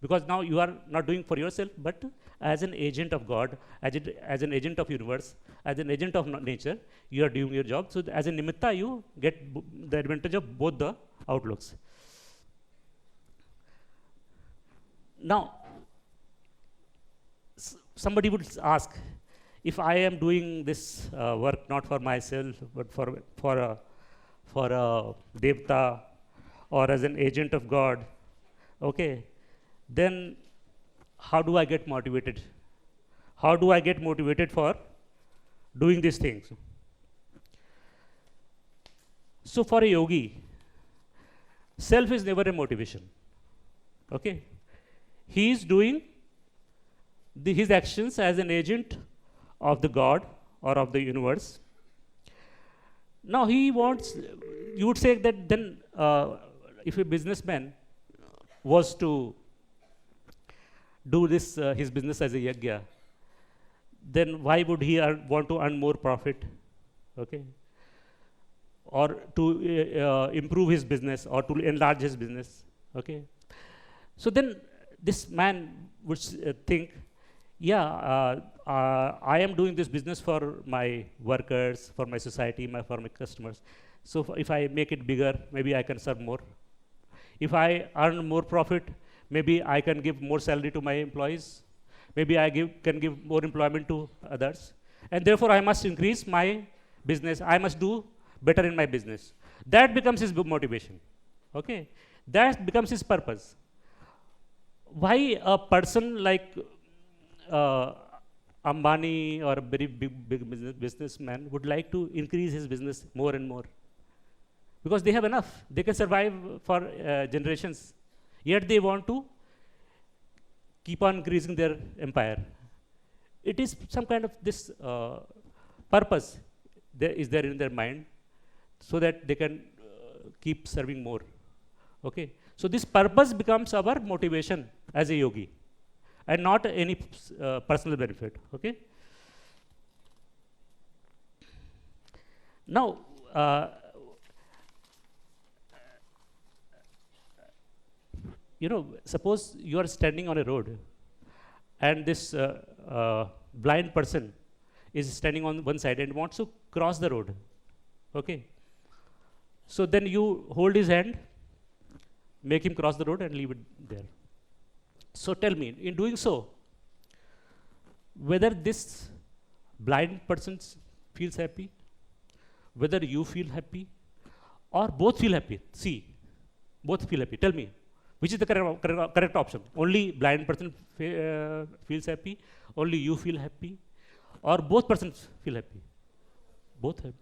Because now you are not doing for yourself, but as an agent of God, as an agent of universe, as an agent of nature, you are doing your job. So as a nimitta, you get the advantage of both the outlooks. Now, somebody would ask, if I am doing this work not for myself, but for a devta or as an agent of God, okay, then how do I get motivated? How do I get motivated for doing these things? So for a yogi, self is never a motivation. Okay? He is doing his actions as an agent of the God or of the universe. Now he wants, you would say that then if a businessman was to do this his business as a yajna, then why would he want to earn more profit? Okay? Or to improve his business or to enlarge his business. Okay? So then this man would think, yeah, I am doing this business for my workers, for my society, for my customers. So if I make it bigger, maybe I can serve more. If I earn more profit, maybe I can give more salary to my employees. Maybe I can give more employment to others. And therefore, I must increase my business. I must do better in my business. That becomes his motivation. Okay? That becomes his purpose. Why a person like Ambani or a very big businessman would like to increase his business more and more? Because they have enough. They can survive for generations. Yet they want to keep on increasing their empire. It is some kind of this purpose is there in their mind so that they can keep serving more. Okay? So this purpose becomes our motivation as a yogi and not any personal benefit. Okay? Now, suppose you are standing on a road and this blind person is standing on one side and wants to cross the road. Okay? So then you hold his hand, make him cross the road and leave it there. So tell me, in doing so, whether this blind person feels happy, whether you feel happy, or both feel happy. See, both feel happy. Tell me, which is the correct option? Only blind person feels happy, only you feel happy, or both persons feel happy? Both happy.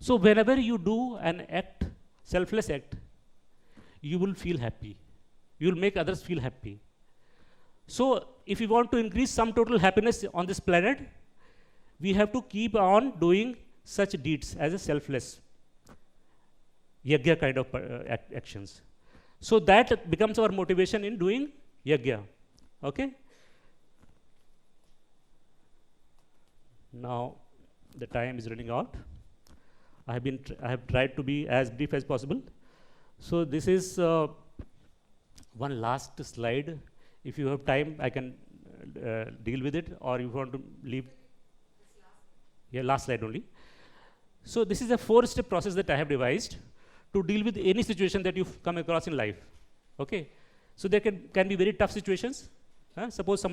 So whenever you do an act, selfless act, you will feel happy. You will make others feel happy. So if we want to increase sum total happiness on this planet, we have to keep on doing such deeds as a selfless yajna kind of actions. So that becomes our motivation in doing yajna. Okay? Now the time is running out. I have tried to be as brief as possible. So this is one last slide. If you have time, I can deal with it, or you want to leave. Yeah, last slide only. So this is a 4-step process that I have devised to deal with any situation that you've come across in life. Okay. So there can be very tough situations. Suppose some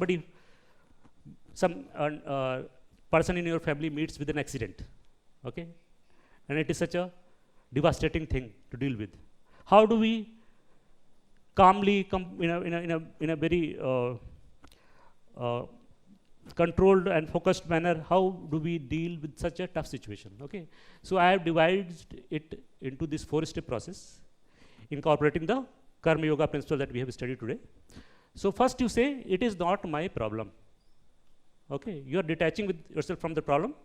person in your family meets with an accident. Okay. And it is such a devastating thing to deal with. How do we calmly, in a very controlled and focused manner, how do we deal with such a tough situation? Okay. So I have divided it into this 4-step process, incorporating the Karmayoga principle that we have studied today. So first you say, it is not my problem. Okay. You are detaching with yourself from the problem.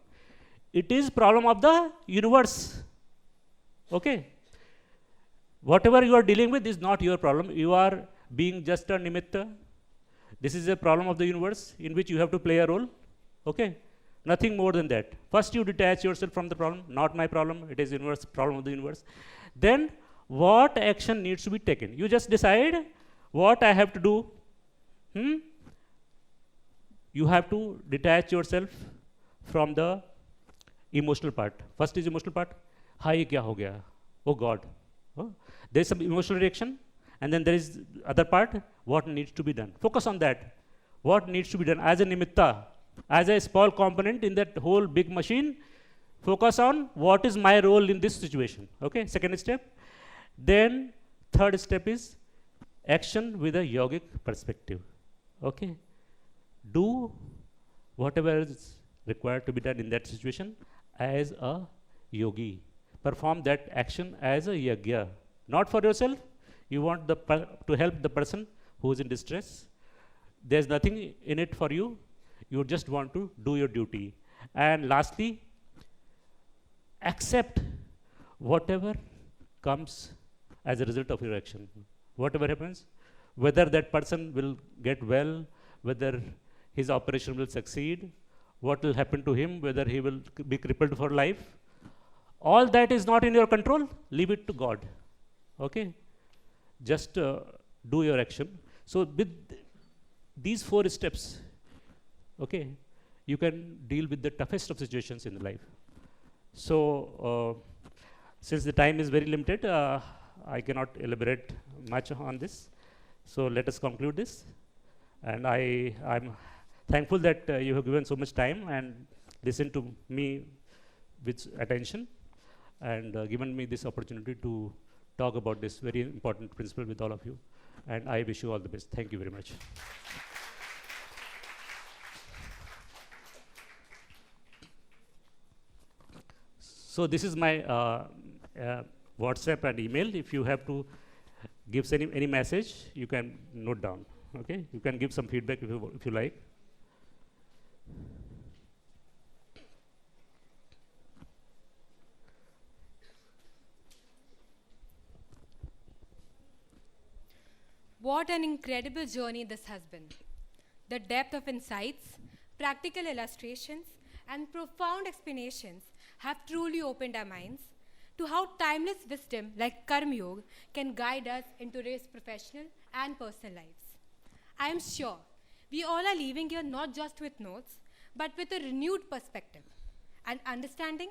It is problem of the universe. Okay. Whatever you are dealing with is not your problem. You are being just a nimitta. This is a problem of the universe in which you have to play a role. Okay. Nothing more than that. First you detach yourself from the problem. Not my problem. It is universe, problem of the universe. Then what action needs to be taken? You just decide what I have to do. You have to detach yourself from the emotional part. First is emotional part. Hi, kya ho gaya? Oh God. There is some emotional reaction, and then there is other part. What needs to be done? Focus on that. What needs to be done as a nimitta, as a small component in that whole big machine. Focus on what is my role in this situation. Okay. Second step. Then third step is action with a yogic perspective. Okay. Do whatever is required to be done in that situation as a yogi. Perform that action as a yajna. Not for yourself. You want to help the person who is in distress. There's nothing in it for you. You just want to do your duty. And lastly, accept whatever comes as a result of your action. Whatever happens, whether that person will get well, whether his operation will succeed, what will happen to him, whether he will be crippled for life. All that is not in your control. Leave it to God. Okay. Just do your action. So with these 4 steps, okay, you can deal with the toughest of situations in life. So since the time is very limited, I cannot elaborate much on this. So let us conclude this. And I'm thankful that you have given so much time and listened to me with attention, and given me this opportunity to talk about this very important principle with all of you. And I wish you all the best. Thank you very much. So this is my WhatsApp and email. If you have to give any message, you can note down. Okay, you can give some feedback if you like. What an incredible journey this has been. The depth of insights, practical illustrations, and profound explanations have truly opened our minds to how timeless wisdom like Karmayoga can guide us in today's professional and personal lives. I am sure we all are leaving here not just with notes, but with a renewed perspective and understanding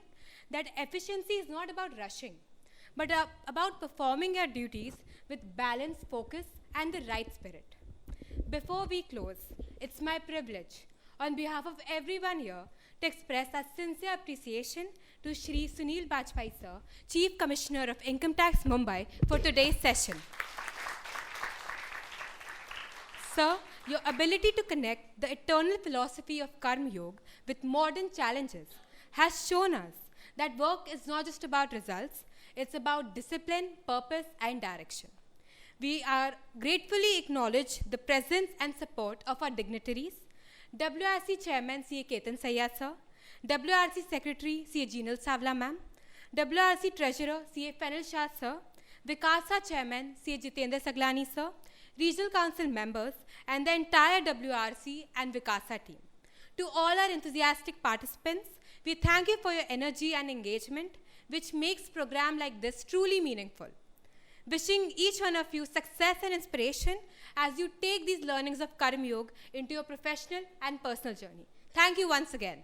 that efficiency is not about rushing, but about performing our duties with balance, focus, and the right spirit. Before we close, it's my privilege, on behalf of everyone here, to express our sincere appreciation to Shri Sunil Bajpai Sir, Chief Commissioner of Income Tax, Mumbai, for today's session. Sir, your ability to connect the eternal philosophy of Karmayoga with modern challenges has shown us that work is not just about results, it's about discipline, purpose, and direction. We are gratefully acknowledge the presence and support of our dignitaries, WRC Chairman C.A. Ketan Sayya Sir, WRC Secretary C.A. Jinal Savla Ma'am, WRC Treasurer C.A. Fenil Shah Sir, Vikasa Chairman C.A. Jitendra Saglani Sir, Regional Council members, and the entire WRC and Vikasa team. To all our enthusiastic participants, we thank you for your energy and engagement, which makes program like this truly meaningful. Wishing each one of you success and inspiration as you take these learnings of Karmayoga into your professional and personal journey. Thank you once again.